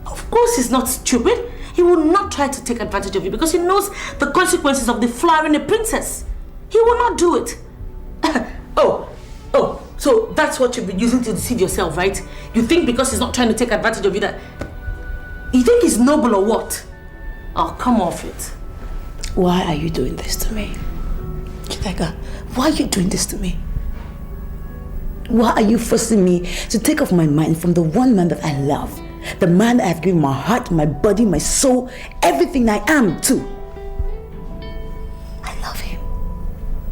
Of course he's not stupid. He will not try to take advantage of you because he knows the consequences of deflowering a princess. He will not do it. So that's what you've been using to deceive yourself, right? You think because he's not trying to take advantage of you that... You think he's noble or what? Oh, come off it. Why are you doing this to me? Chideka, why are you doing this to me? Why are you forcing me to take off my mind from the one man that I love? The man I've given my heart, my body, my soul, everything I am to. I love him.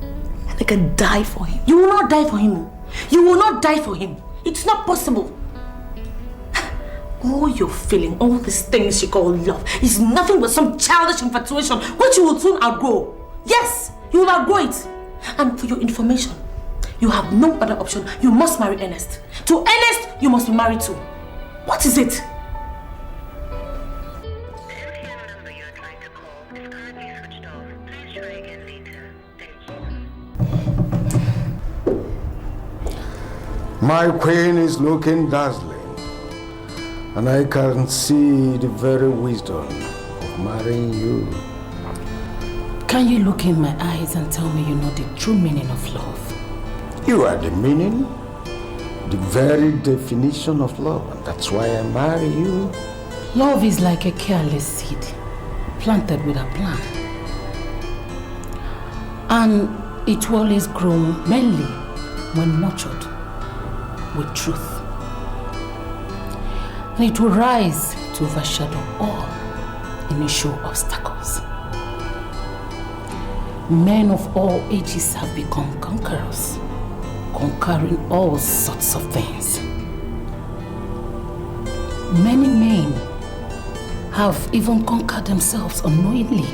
And I can die for him. You will not die for him. You will not die for him. It's not possible. All you're feeling, all these things you call love, is nothing but some childish infatuation which you will soon outgrow. Yes, you will outgrow it. And for your information, you have no other option. You must marry Ernest. To Ernest, you must be married to. What is it? My queen is looking dazzling, and I can see the very wisdom of marrying you. Can you look in my eyes and tell me you know the true meaning of love? You are the meaning, the very definition of love, and that's why I marry you. Love is like a careless seed planted with a plan. And It will always grow mainly when nurtured with truth. And it will rise to overshadow all initial obstacles. Men of all ages have become conquerors, conquering all sorts of things. Many men have even conquered themselves unknowingly.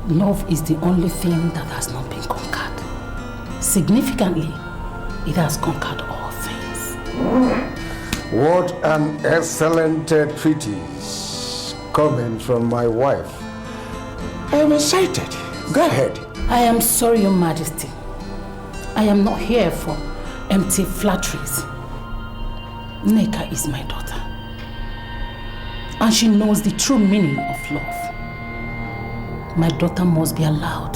Love is the only thing that has not been conquered. Significantly, it has conquered all things. What an excellent treatise coming from my wife. I am excited. Go ahead. I am sorry, Your Majesty. I am not here for empty flatteries. Nneka is my daughter. And she knows the true meaning of love. My daughter must be allowed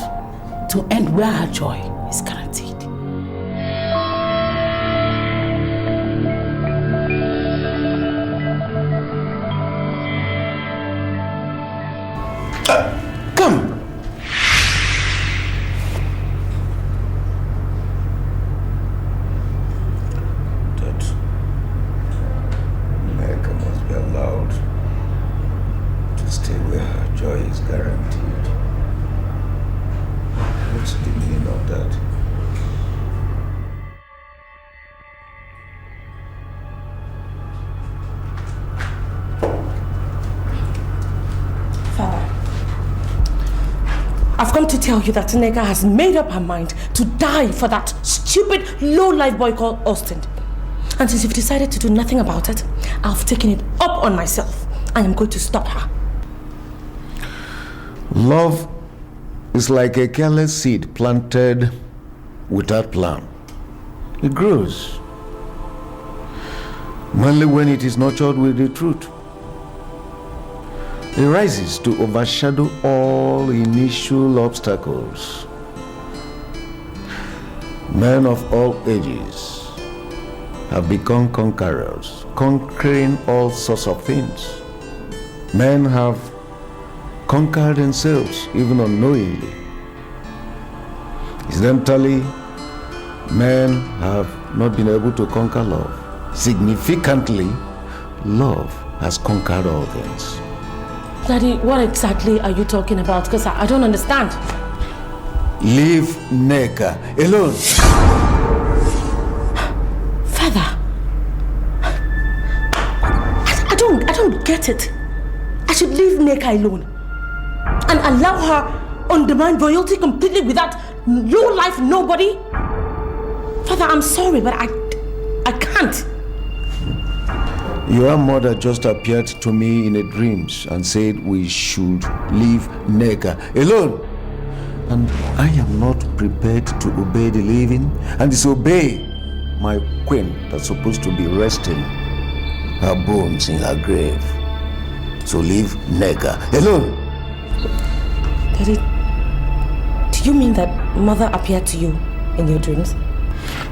to end where her joy is guaranteed. Come. Nneka must be allowed to stay where her joy is guaranteed. What's the meaning of that? I've come to tell you that Nneka has made up her mind to die for that stupid, low-life boy called Austin. And since you've decided to do nothing about it, I've taken it up on myself. I am going to stop her. Love is like a careless seed planted without plan. It grows only when it is nurtured with the truth. It rises to overshadow all initial obstacles. Men of all ages have become conquerors, conquering all sorts of things. Men have conquered themselves even unknowingly. Incidentally, men have not been able to conquer love. Significantly, love has conquered all things. Daddy, what exactly are you talking about? Because I don't understand. Leave Nneka alone. Father, I don't get it. I should leave Nneka alone and allow her undermine royalty completely without your life, nobody. Father, I'm sorry, but I can't. Your mother just appeared to me in a dream and said we should leave Nneka alone. And I am not prepared to obey the living and disobey my queen that's supposed to be resting her bones in her grave. So leave Nneka alone. Daddy, do you mean that mother appeared to you in your dreams?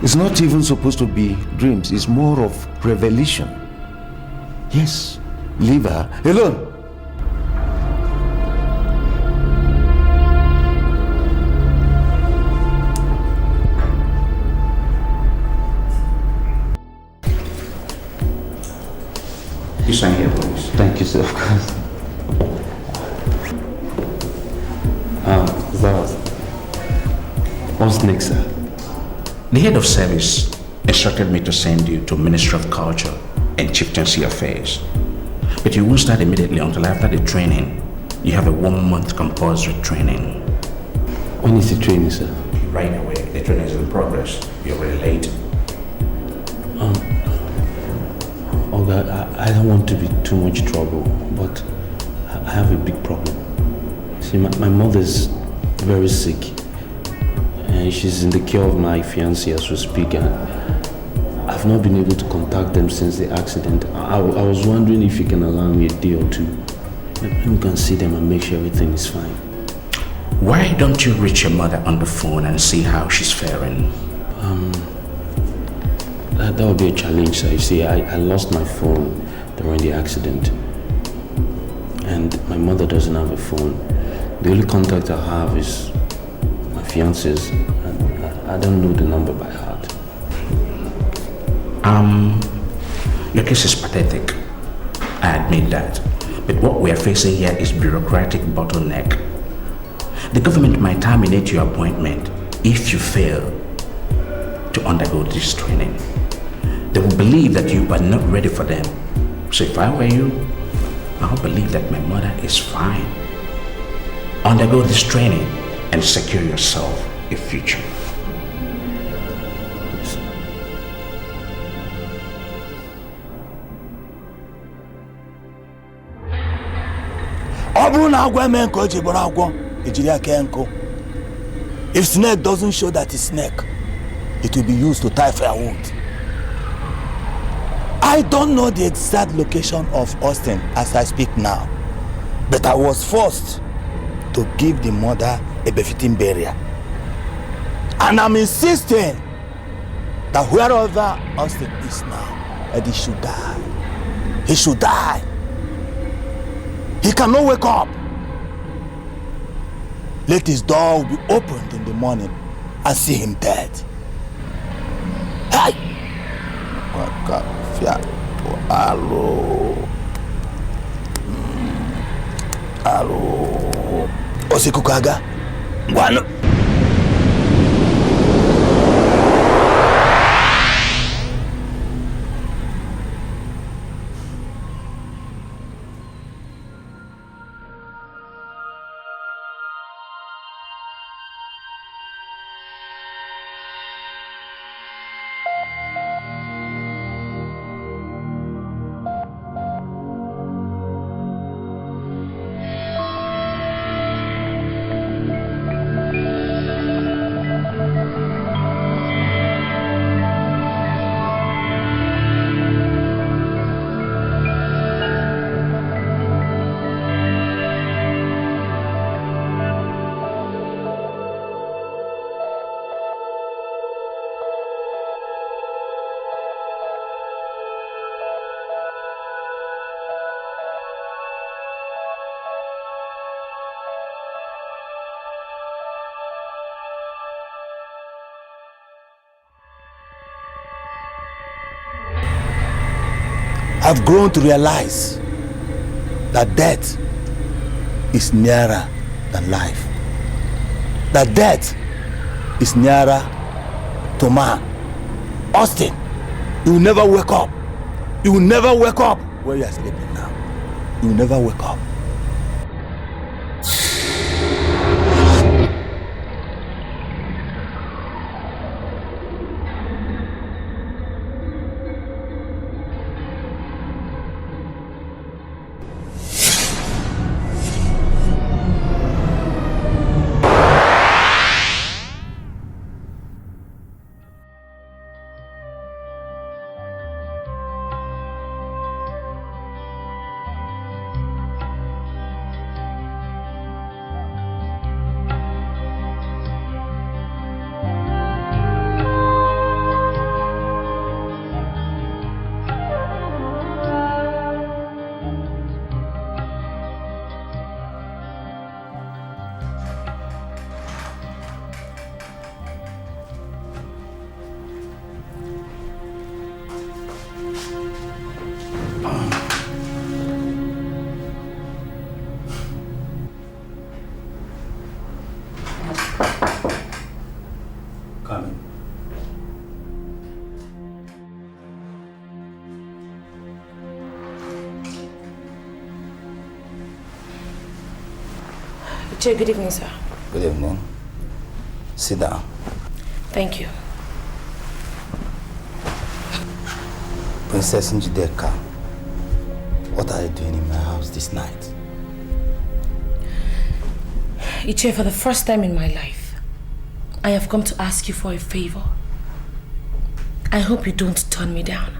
It's not even supposed to be dreams. It's more of revelation. Yes, leave her alone. You sign here, please. Thank you, sir, of course. Zawad, what's next, sir? The head of service instructed me to send you to Ministry of Culture and Chieftaincy Affairs. But you won't start immediately until after the training. You have a 1-month compulsory training. When is the training, sir? Right away. The training is in progress. You're really late. Oh God, I don't want to be too much trouble, but I have a big problem. See, my mother's very sick, and she's in the care of my fiancé as we speak, and I've not been able to contact them since the accident. I was wondering if you can allow me a day or two. Maybe we can see them and make sure everything is fine. Why don't you reach your mother on the phone and see how she's faring? That would be a challenge, sir. You see, I lost my phone during the accident, and my mother doesn't have a phone. The only contact I have is fiancés. I don't know the number by heart. Your case is pathetic. I admit that. But what we are facing here is bureaucratic bottleneck. The government might terminate your appointment if you fail to undergo this training. They will believe that you are not ready for them. So if I were you, I would believe that my mother is fine. Undergo this training and secure yourself a future. If snake doesn't show that it's snake, it will be used to tie firewood. I don't know the exact location of Austin as I speak now, but I was forced to give the mother a befitting burial. And I'm insisting that wherever Austin is now, that he should die. He should die. He cannot wake up. Let his door be opened in the morning and see him dead. Hey! Hello. Osikukaga. Guano. I've grown to realize that death is nearer than life. That death is nearer to man. Austin, you will never wake up. You will never wake up where you are sleeping now. You will never wake up. Good evening, sir. Good evening. Sit down. Thank you. Princess Dikeh, what are you doing in my house this night? Iche, for the first time in my life, I have come to ask you for a favor. I hope you don't turn me down.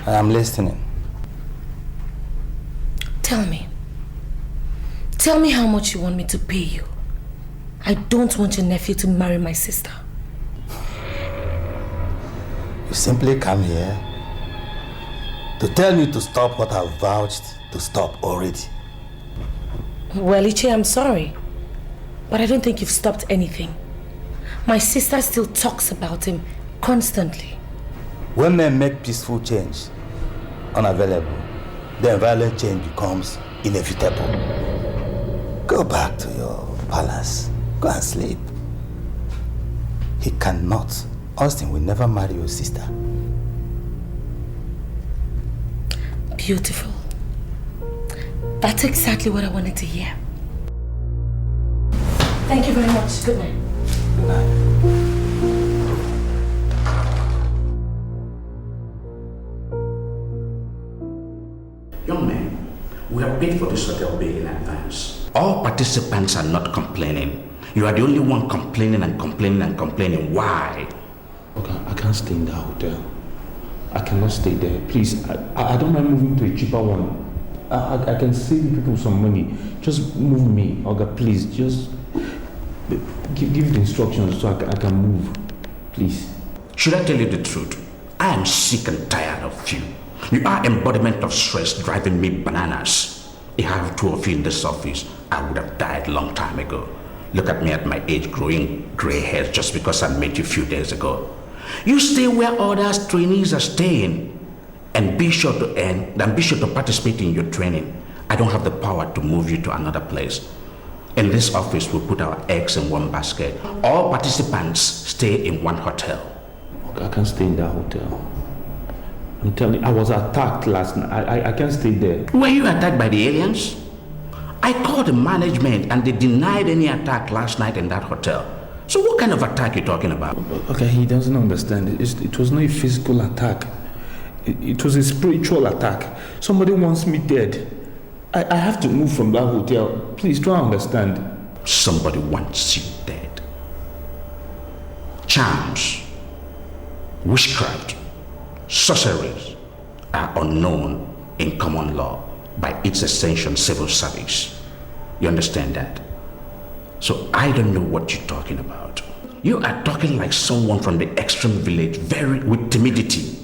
I am listening. Tell me. Tell me how much you want me to pay you. I don't want your nephew to marry my sister. You simply come here to tell me to stop what I've vouched to stop already. Well, Iche, I'm sorry. But I don't think you've stopped anything. My sister still talks about him constantly. When men make peaceful change unavailable, then violent change becomes inevitable. Go back to your palace. Go and sleep. He cannot. Austin will never marry your sister. Beautiful. That's exactly what I wanted to hear. Thank you very much. Good night. Good night. Young man, we have paid for this hotel bill in advance. All participants are not complaining. You are the only one complaining and complaining and complaining. Why? Okay, I can't stay in that hotel. I cannot stay there. Please, I don't mind moving to a cheaper one. I can save people some money. Just move me. Olga, please, just give the instructions so I can move. Please. Should I tell you the truth? I am sick and tired of you. You are embodiment of stress driving me bananas. If I have two of you in this office, I would have died a long time ago. Look at me at my age, growing gray hairs just because I met you a few days ago. You stay where others trainees are staying, and be sure to participate in your training. I don't have the power to move you to another place. In this office, we put our eggs in one basket. All participants stay in one hotel. Okay, I can't stay in that hotel. I'm telling you, I was attacked last night. I can't stay there. Were you attacked by the aliens? I called the management and they denied any attack last night in that hotel. So what kind of attack are you talking about? Okay, he doesn't understand. It was not a physical attack. It was a spiritual attack. Somebody wants me dead. I have to move from that hotel. Please try to understand. Somebody wants you dead. Charms, witchcraft, sorceries are unknown in common law by its essential civil service. You understand that? So I don't know what you're talking about. You are talking like someone from the extreme village, with timidity.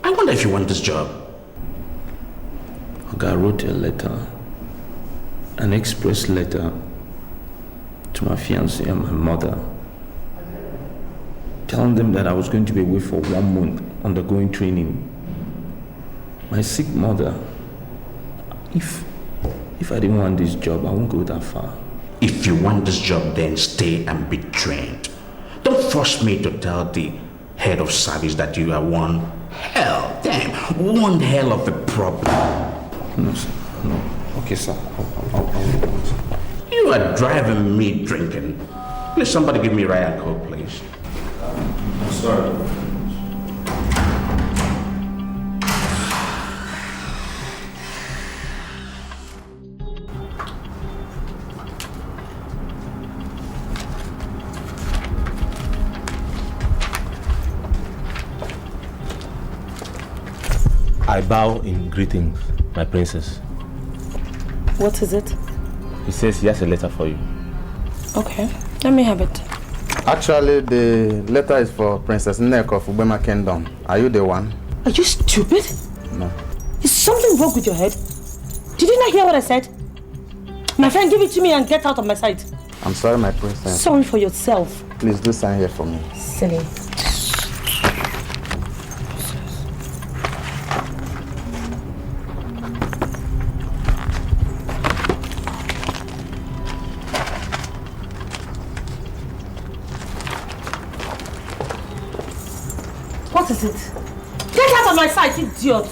I wonder if you want this job. I wrote a letter, an express letter to my fiancée and my mother, telling them that I was going to be away for 1 month undergoing training. My sick mother, if I didn't want this job, I won't go that far. If you want this job, then stay and be trained. Don't force me to tell the head of service that you are one hell of a problem. No, sir. No. Okay, sir. I'll You are driving me drinking. Please, somebody give me Ryan Coke, please. I'm sorry. I bow in greetings, my princess. What is it? He says he has a letter for you. Okay, let me have it. Actually, the letter is for Princess Nek of Ubema Kingdom. Are you the one? Are you stupid? No. Is something wrong with your head? Did you not hear what I said? My friend, give it to me and get out of my sight. I'm sorry, my princess. Sorry for yourself. Please do sign here for me. Silly. What is it? Get out of my sight, idiot!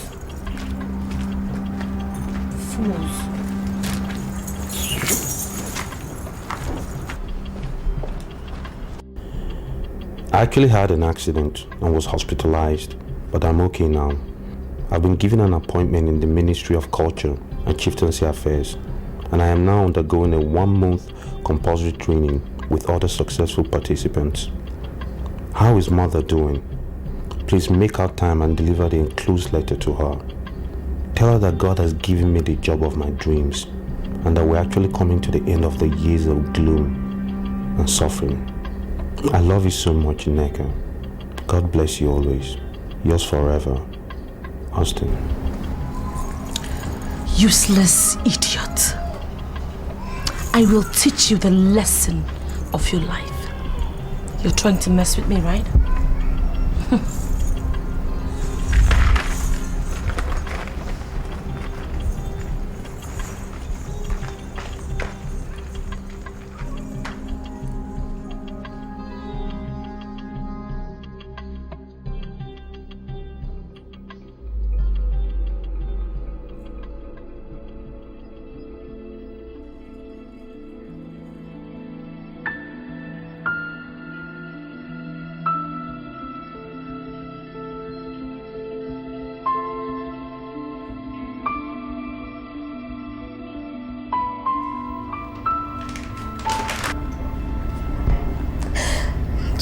Fools. I actually had an accident and was hospitalized, but I'm okay now. I've been given an appointment in the Ministry of Culture and Chieftaincy Affairs, and I am now undergoing a 1-month compulsory training with other successful participants. How is Mother doing? Please make out time and deliver the enclosed letter to her. Tell her that God has given me the job of my dreams and that we're actually coming to the end of the years of gloom and suffering. I love you so much, Nneka. God bless you always. Yours forever, Austin. Useless idiot. I will teach you the lesson of your life. You're trying to mess with me, right?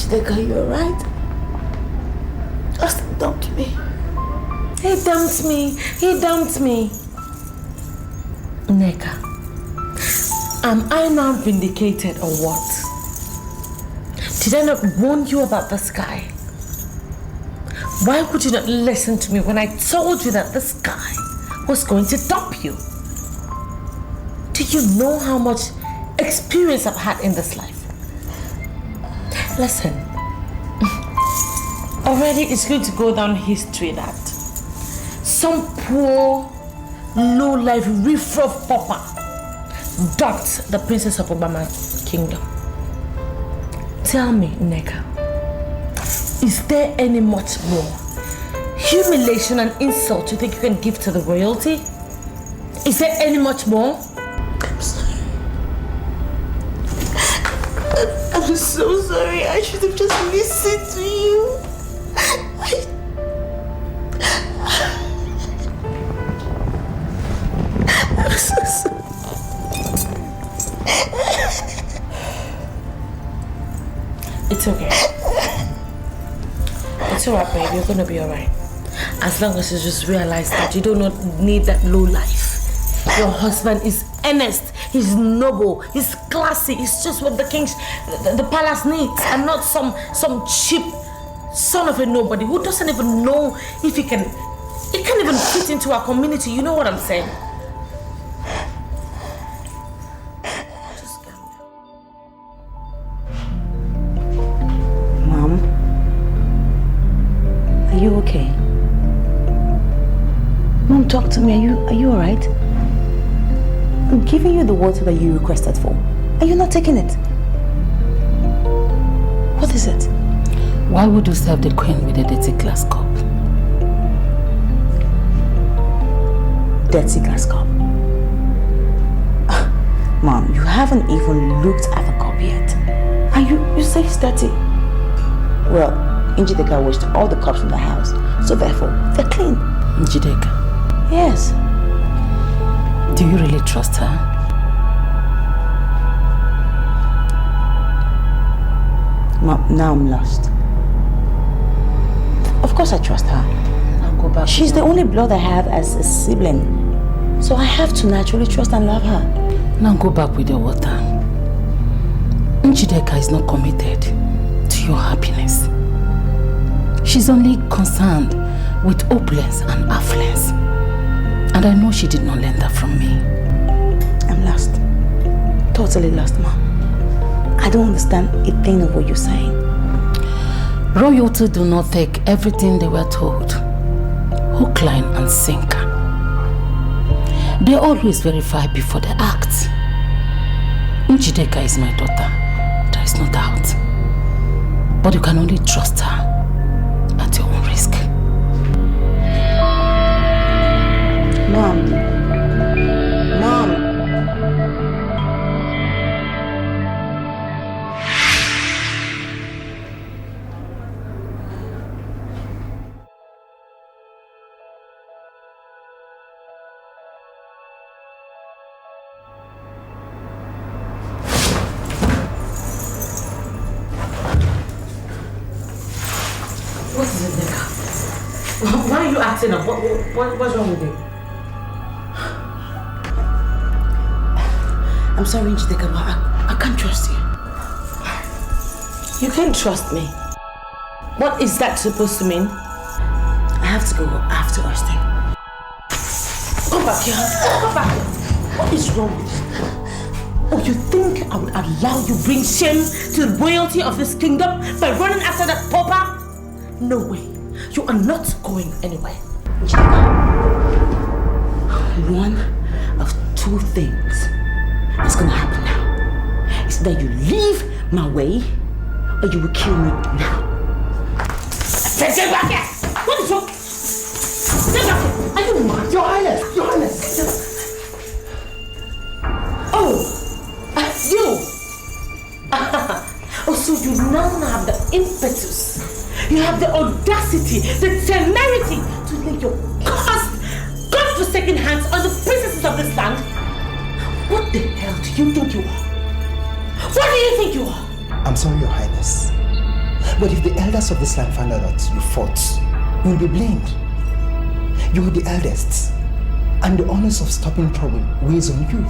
Dikeh, you alright? Just dumped me. He dumped me. He dumped me. Nneka, am I now vindicated or what? Did I not warn you about this guy? Why would you not listen to me when I told you that this guy was going to dump you? Do you know how much experience I've had in this life? Listen, already it's going to go down history that some poor, low-life, riff-raff pauper dumped the princess of Obama's kingdom. Tell me, Nneka, is there any much more humiliation and insult you think you can give to the royalty? Is there any much more? I'm so sorry. I should have just listened to you. I'm so sorry. It's okay. It's alright, babe. You're gonna be alright. As long as you just realize that you do not need that low life. Your husband is earnest, he's noble, he's classy, he's just what the king's, the palace needs, and not some cheap son of a nobody who doesn't even know if he can't even fit into our community. You know what I'm saying? Just calm down. Mom, are you okay? Mom, talk to me. Are you alright? I'm giving you the water that you requested for. Are you not taking it? What is it? Why would you serve the queen with a dirty glass cup? Dirty glass cup? Mom, you haven't even looked at the cup yet. And you say it's dirty. Well, Njideka washed all the cups in the house, so therefore, they're clean. Njideka? Yes. Do you really trust her? Mom, now I'm lost. Of course I trust her. Now go back. She's the only blood I have as a sibling. So I have to naturally trust and love her. Now go back with your water. Njideka is not committed to your happiness. She's only concerned with opulence and affluence. And I know she did not learn that from me. I'm lost. Totally lost, Mom. I don't understand a thing of what you're saying. Royalty do not take everything they were told. Hook, line, and sinker. They always verify before they act. Njideka is my daughter. There is no doubt. But you can only trust her at your own risk. Mom. What is it, Nneka? Why are you acting up? What's wrong with you? I'm sorry, Njideka, but I can't trust you. You can't trust me. What is that supposed to mean? I have to go after Austin. Come back here. Come back here. What is wrong with you? Oh, you think I would allow you bring shame to the royalty of this kingdom by running after that pauper? No way. You are not going anywhere. One of two things is gonna happen now. It's that you leave my way or you will kill me now. Get back here! What is wrong? Get back here! Are you mad? Your Highness! Your Highness! Oh! You! Oh, so you now have the impetus. You have the audacity, the temerity to lay your cursed, God-forsaken hands on the princesses of this land. What the hell do you think you are? What do you think you are? I'm sorry, Your Highness. But if the elders of this land find out that you fought, you will be blamed. You are the eldest, and the honors of stopping trouble weighs on you.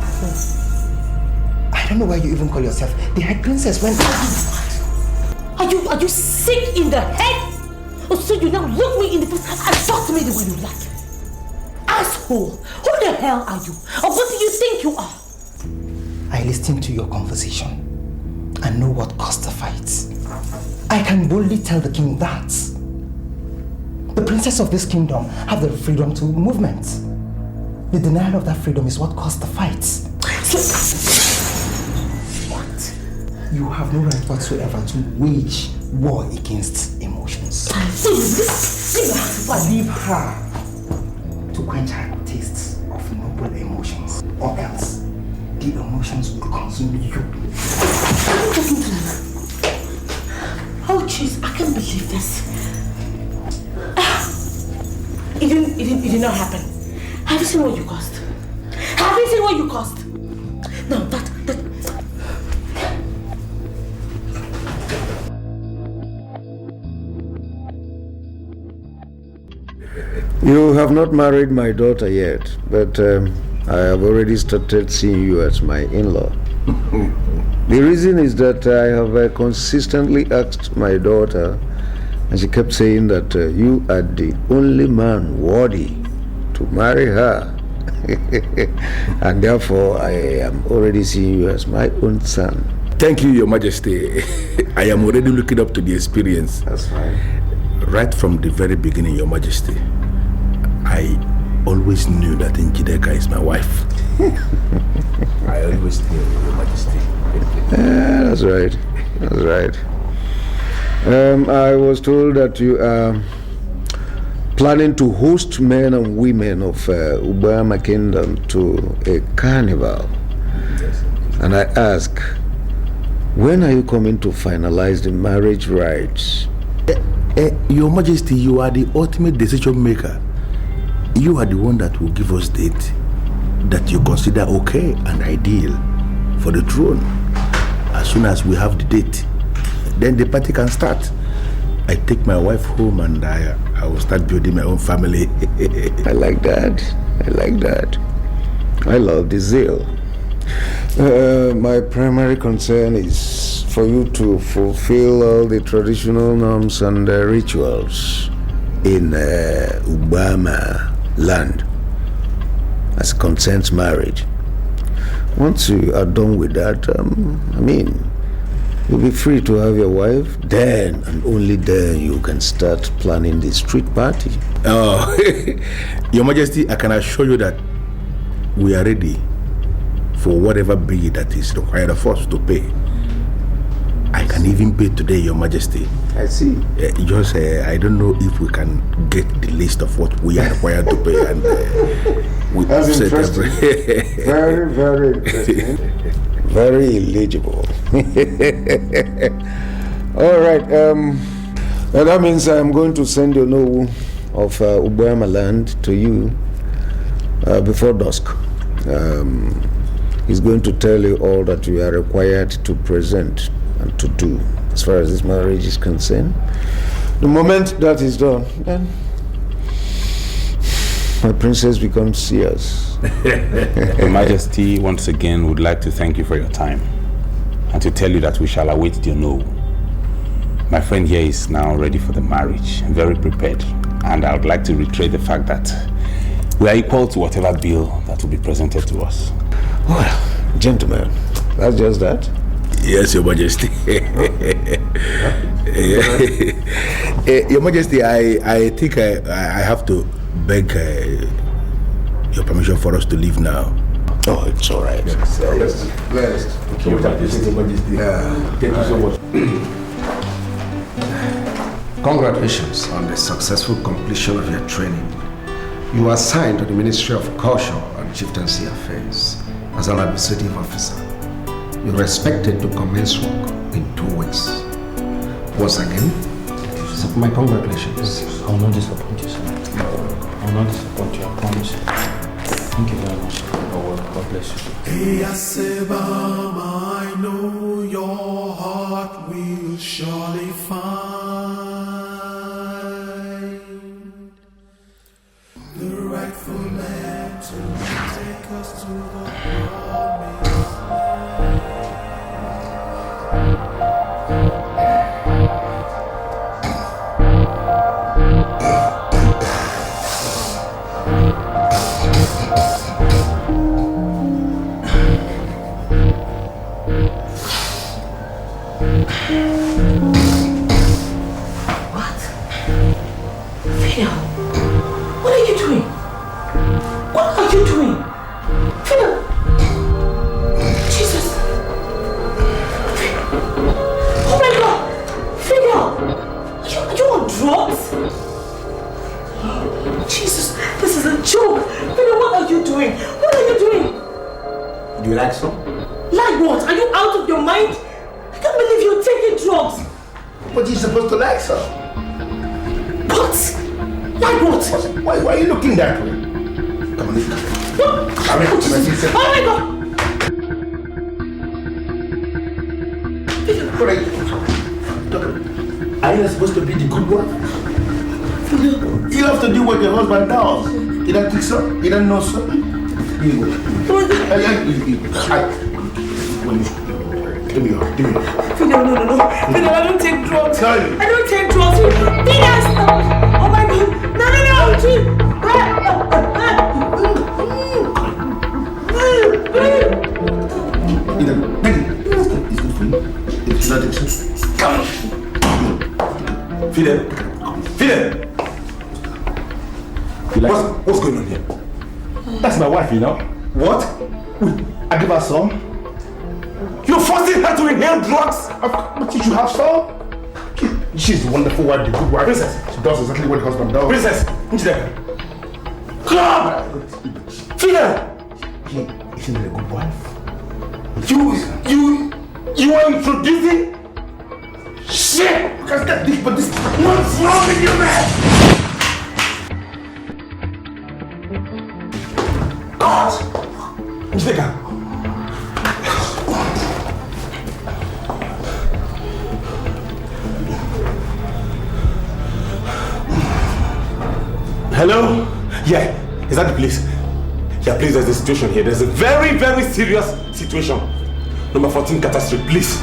I don't know why you even call yourself the head princess when... Are you sick in the head? Or so you now look me in the face and talk to me the way you like? Asshole! Who the hell are you? Or what do you think you are? I listened to your conversation and know what caused the fight. I can boldly tell the king that the princess of this kingdom have the freedom to movement. The denial of that freedom is what caused the fight. What? You have no right whatsoever to wage war against emotions. Leave her to quench her tastes of noble emotions, or else the emotions will consume you. Are you talking to me? Oh jeez, I can't believe this. It did not happen. Have you seen what you cost? Have you seen what you cost? No, that... You have not married my daughter yet, but I have already started seeing you as my in-law. The reason is that I have consistently asked my daughter, and she kept saying that you are the only man worthy to marry her. And therefore, I am already seeing you as my own son. Thank you, Your Majesty. I am already looking up to the experience. That's fine. Right from the very beginning, Your Majesty, I always knew that Dikeh is my wife. I always knew, Your Majesty. That's right. That's right. I was told that you are planning to host men and women of Ubama Kingdom to a carnival. Yes. And I ask, when are you coming to finalize the marriage rites? Your Majesty, you are the ultimate decision maker. You are the one that will give us date that you consider okay and ideal for the throne. As soon as we have the date, then the party can start. I take my wife home and I will start building my own family. I like that. I like that. I love the zeal. My primary concern is for you to fulfill all the traditional norms and rituals in Ubama land as concerns marriage. Once you are done with that, you'll be free to have your wife. Then and only then you can start planning the street party. Oh, Your Majesty, I can assure you that we are ready for whatever bill that is required of us to pay. I can even pay today, Your Majesty. I see. I don't know if we can get the list of what we are required to pay, and we That's set interesting. Very, very interesting. Very illegible. All right. That means I'm going to send you know of Ubama land to you before dusk. He's going to tell you all that you are required to present and to do as far as this marriage is concerned. The moment that is done, then my princess becomes yours. Your Majesty, once again, would like to thank you for your time and to tell you that we shall await your no. My friend here is now ready for the marriage, very prepared, and I would like to reiterate the fact that we are equal to whatever bill that will be presented to us. Well, gentlemen, That's just that? Yes, Your Majesty. Your Majesty, I think I have to beg your permission for us to leave now. Oh, it's all right. Yes. Thank you, Your Majesty. Thank you so much. Congratulations on the successful completion of your training. You are assigned to the Ministry of Culture and Chieftaincy Affairs as an administrative officer. You are expected to commence work in 2 weeks. Once again, my congratulations. I will not disappoint you, sir. I will not disappoint you, I promise. Thank you very much for your work. God bless you. Yes, Mama, I know your heart will surely find the rightful man to take us to the promised What? Phil, what are you doing? What are you doing? Phil! Jesus! Oh my God! Phil! Are you on drugs? Jesus, this is a joke! Phil, what are you doing? What are you doing? Do you like some? Like what? Are you out of your mind? I can't believe you're taking drugs! But you're supposed to like some. What? Like what? Why are you looking that way? Come on, let's go. Come here. Oh my God! What are you? Are you not supposed to be the good one? You have to do what your husband does. You don't think so? You don't know so? Here you go. Give me your. No. Peter, I don't take drugs. Sorry. I don't take drugs. Peter, stop. Oh my God. No. It's good for you. It's not expensive. Come on. Fidel. What's going on here? That's my wife, you know. What? I give her some. You're forcing her to inhale drugs? But you should have some. She's the wonderful wife, the good wife. Princess. She does exactly what the husband does. Princess. Come! Fidel! Isn't it a good wife? You are introducing? Shit! Because but this. What's wrong with you, man? God! Njideka! Hello? Yeah, is that the place? Yeah, please, there's a situation here. There's a very, very serious situation. Number 14 catastrophe, please.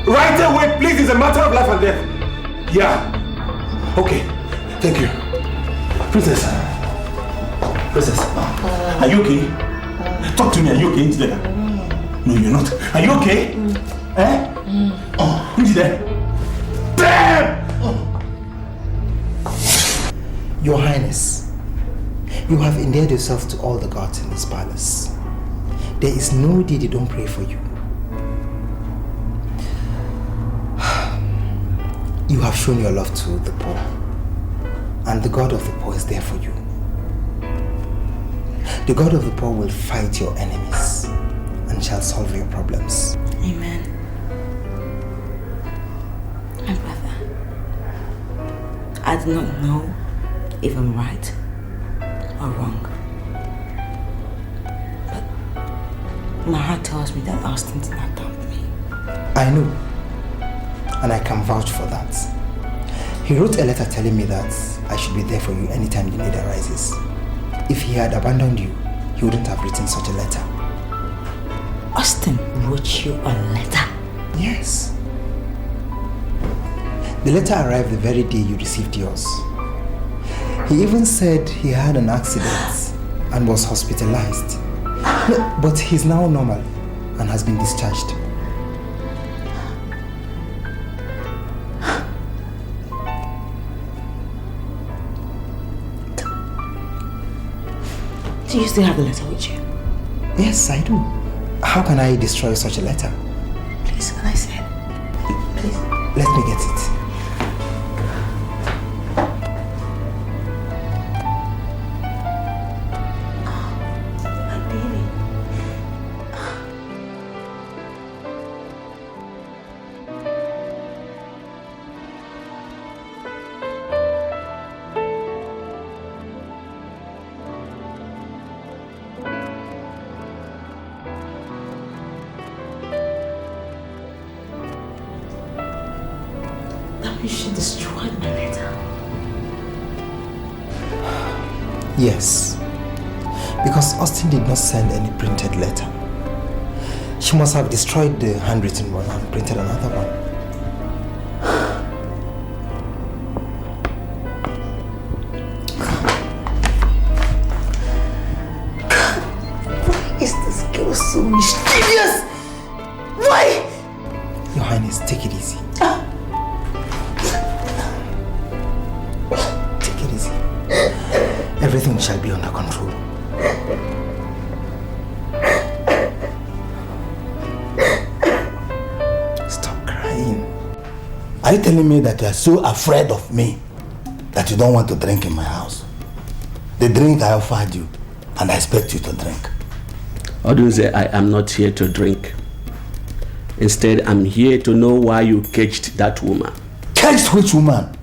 Right away, please. It's a matter of life and death. Yeah. Okay. Thank you. Princess. Are you okay? Talk to me. Are you okay? No, you're not. Are you okay? Oh, who's there? Damn! Your Highness, you have endeared yourself to all the gods in this palace. There is no day they don't pray for you. You have shown your love to the poor, and the God of the poor is there for you. The God of the poor will fight your enemies and shall solve your problems. Amen. My brother, I do not know if I'm right or wrong. But my heart tells me that Austin did not dump me. I know, and I can vouch for that. He wrote a letter telling me that I should be there for you anytime the need arises. If he had abandoned you, he wouldn't have written such a letter. Austin wrote you a letter? Yes. The letter arrived the very day you received yours. He even said he had an accident and was hospitalized. No, but he's now normal. and has been discharged. Do you still have the letter with you? Yes, I do. How can I destroy such a letter? Please, can I see it? Please. Let me get it. She destroyed my letter. Yes, because Austin did not send any printed letter. She must have destroyed the handwritten one and printed another one. Why is this girl so mischievous? Why? Your Highness, take it easy. Everything shall be under control. Stop crying. Are you telling me that you are so afraid of me that you don't want to drink in my house? The drink I offered you, and I expect you to drink. Odunze, I am not here to drink. Instead, I'm here to know why you caged that woman. Caged which woman?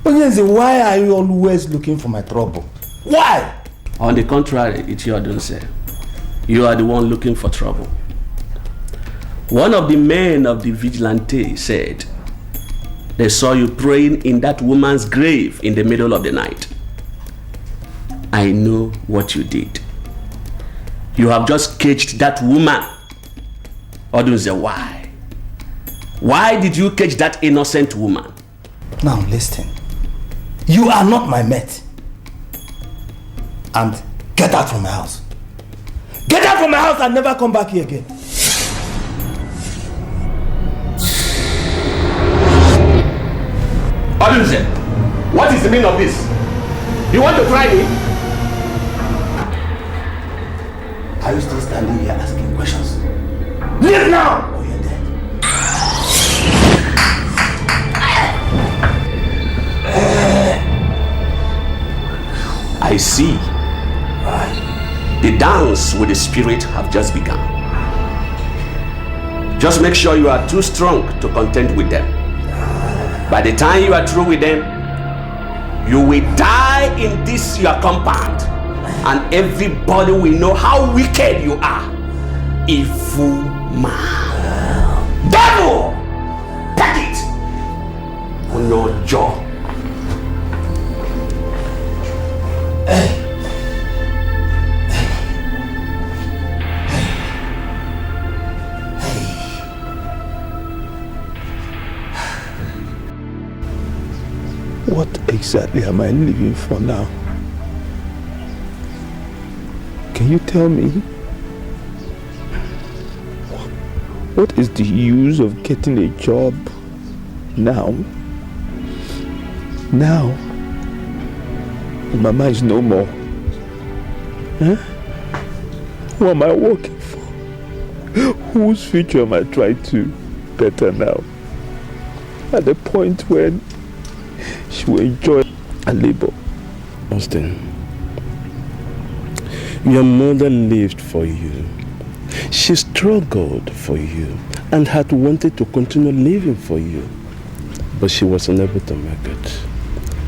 Odunze, why are you always looking for my trouble? Why? On the contrary, it's your Odunze. You are the one looking for trouble. One of the men of the vigilante said they saw you praying in that woman's grave in the middle of the night. I know what you did. You have just caged that woman. Odunze, why? Why did you cage that innocent woman? Now listen. You are not my mate. And get out from my house. Get out from my house and never come back here again. Odunze, what is the meaning of this? You want to try me? Are you still standing here asking questions? Leave now! Or you're dead. I see. The dance with the spirit have just begun. Just make sure you are too strong to contend with them. By the time you are through with them, you will die in this your compound, and everybody will know how wicked you are. Evil man. Devil! Take it! On your jaw. What exactly am I living for now? Can you tell me? What is the use of getting a job now? Now, Mama is no more. Huh? Who am I working for? Whose future am I trying to better now? At the point when she will enjoy her labor. Austin, your mother lived for you. She struggled for you and had wanted to continue living for you. But she was unable to make it.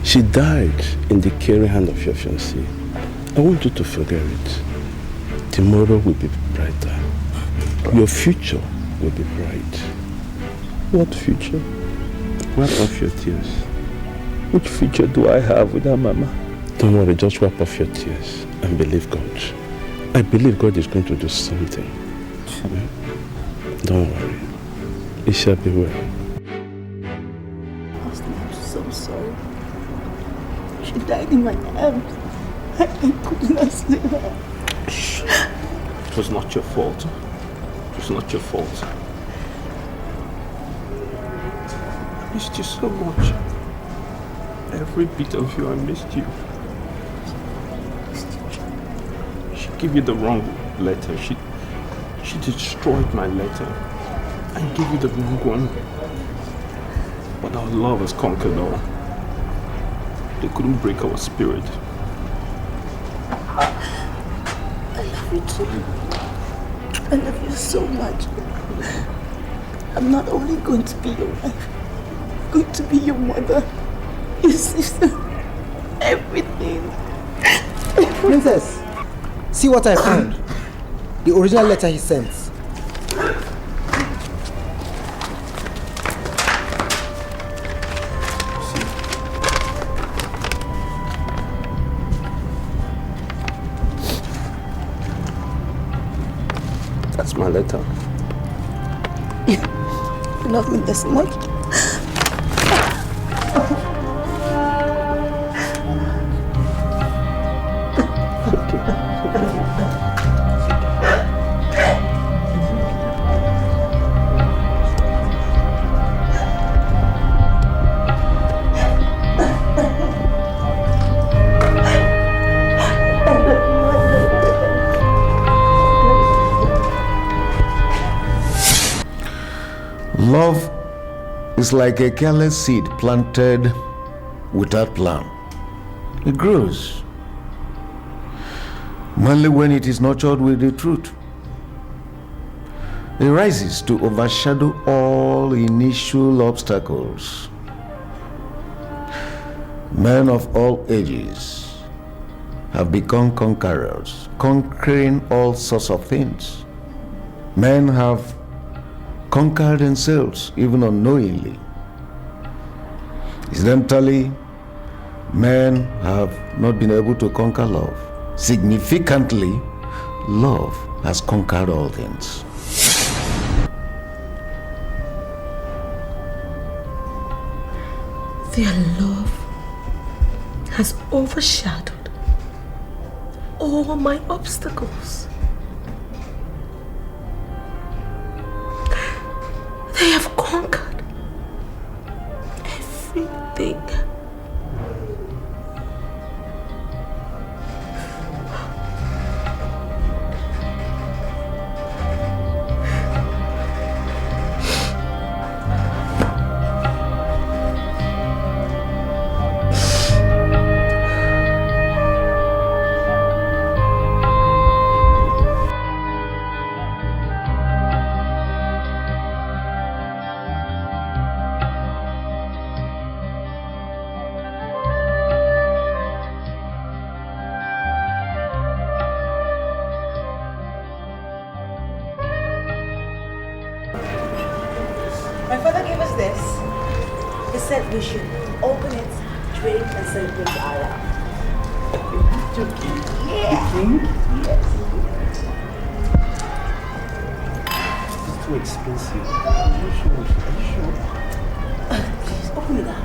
She died in the caring hand of your fiancé. I want you to forget it. Tomorrow will be brighter. Your future will be bright. What future? Wipe off your tears. Which future do I have with her, Mama? Don't worry, just wipe off your tears and believe God. I believe God is going to do something. Don't worry. It shall be well. Austin, I'm so sorry. She died in my arms. I could not save her. It was not your fault. was not your fault. I missed you so much. Every bit of you, I missed you. She gave you the wrong letter. She destroyed my letter and gave you the wrong one. But our love has conquered all. They couldn't break our spirit. I love you too. I love you so much. I'm not only going to be your wife, I'm going to be your mother, your sister, everything. Princess, see what I found. The original letter he sent. That's my letter. You love me this much? Love is like a careless seed planted without plan. It grows, only when it is nurtured with the truth. It rises to overshadow all initial obstacles. Men of all ages have become conquerors, conquering all sorts of things. Men have conquered themselves, even unknowingly. Incidentally, men have not been able to conquer love. Significantly, love has conquered all things. Their love has overshadowed all my obstacles. They have conquered everything. My father gave us this. He said we should open it, drink, and celebrate our love. Yeah. Yes. It's too expensive. Are you sure? Please, open it up.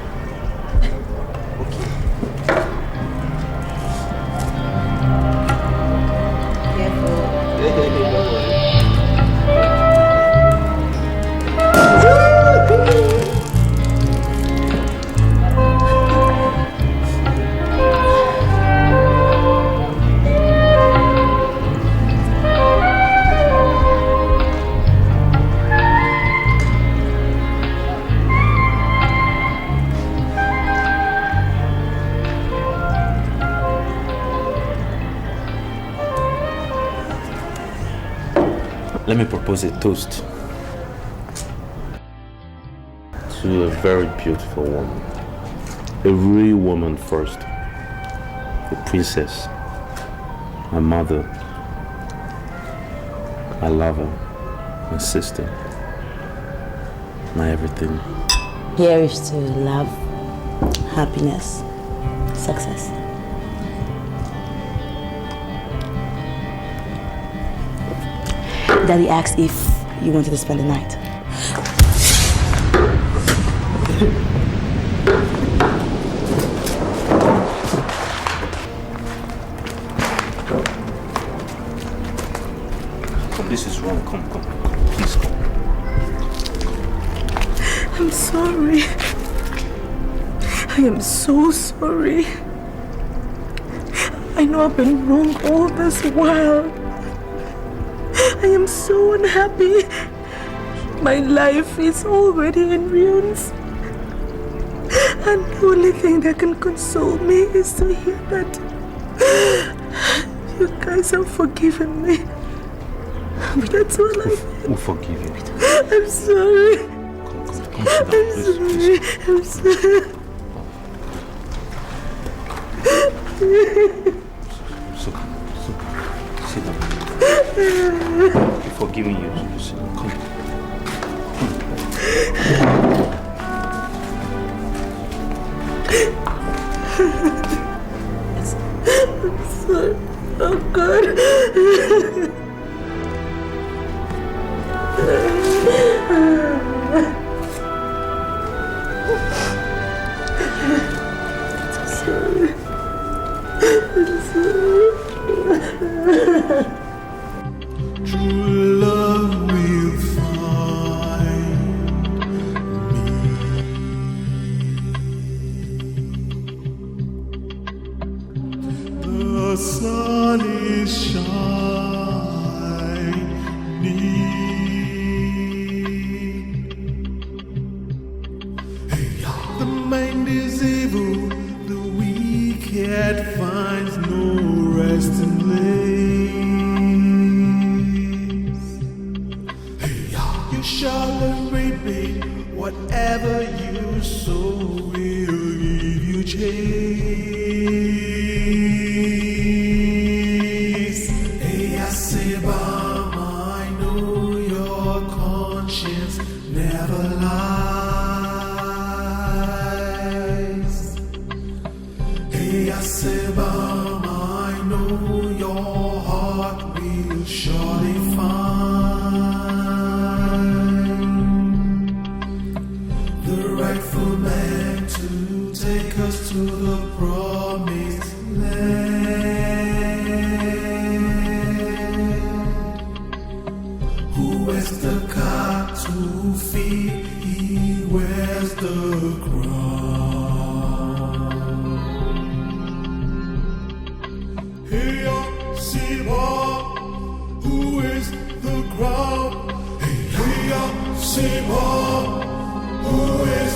Let me propose a toast to a very beautiful woman. A real woman first. A princess. My mother. My lover. My sister. My everything. Here is to love, happiness, success. Daddy asked if you wanted to spend the night. Come, this is wrong. Come. sorry. I am so sorry. I know I've been wrong all this while. I am so unhappy. My life is already in ruins. And the only thing that can console me is to hear that you guys have forgiven me. That's all I need. We'll forgive you. I'm sorry. Come sit down, please. I'm sorry. Sit down. We're forgiving you. Sit down. Come. I'm sorry. Oh God. I'm sorry. True love will find me. The sun is shining. The mind is evil, the wicked finds no resting place. You shall liberate me, whatever you sow will give you chase. Hey, I say, Bam, I know your conscience never lies. Hey, I say, Bam, I know your heart will surely find the rightful man to take us to the promised land. Who wears the cattle feet, he wears the crown. Hey, Siba, who is the crown? Hey, Siba, who is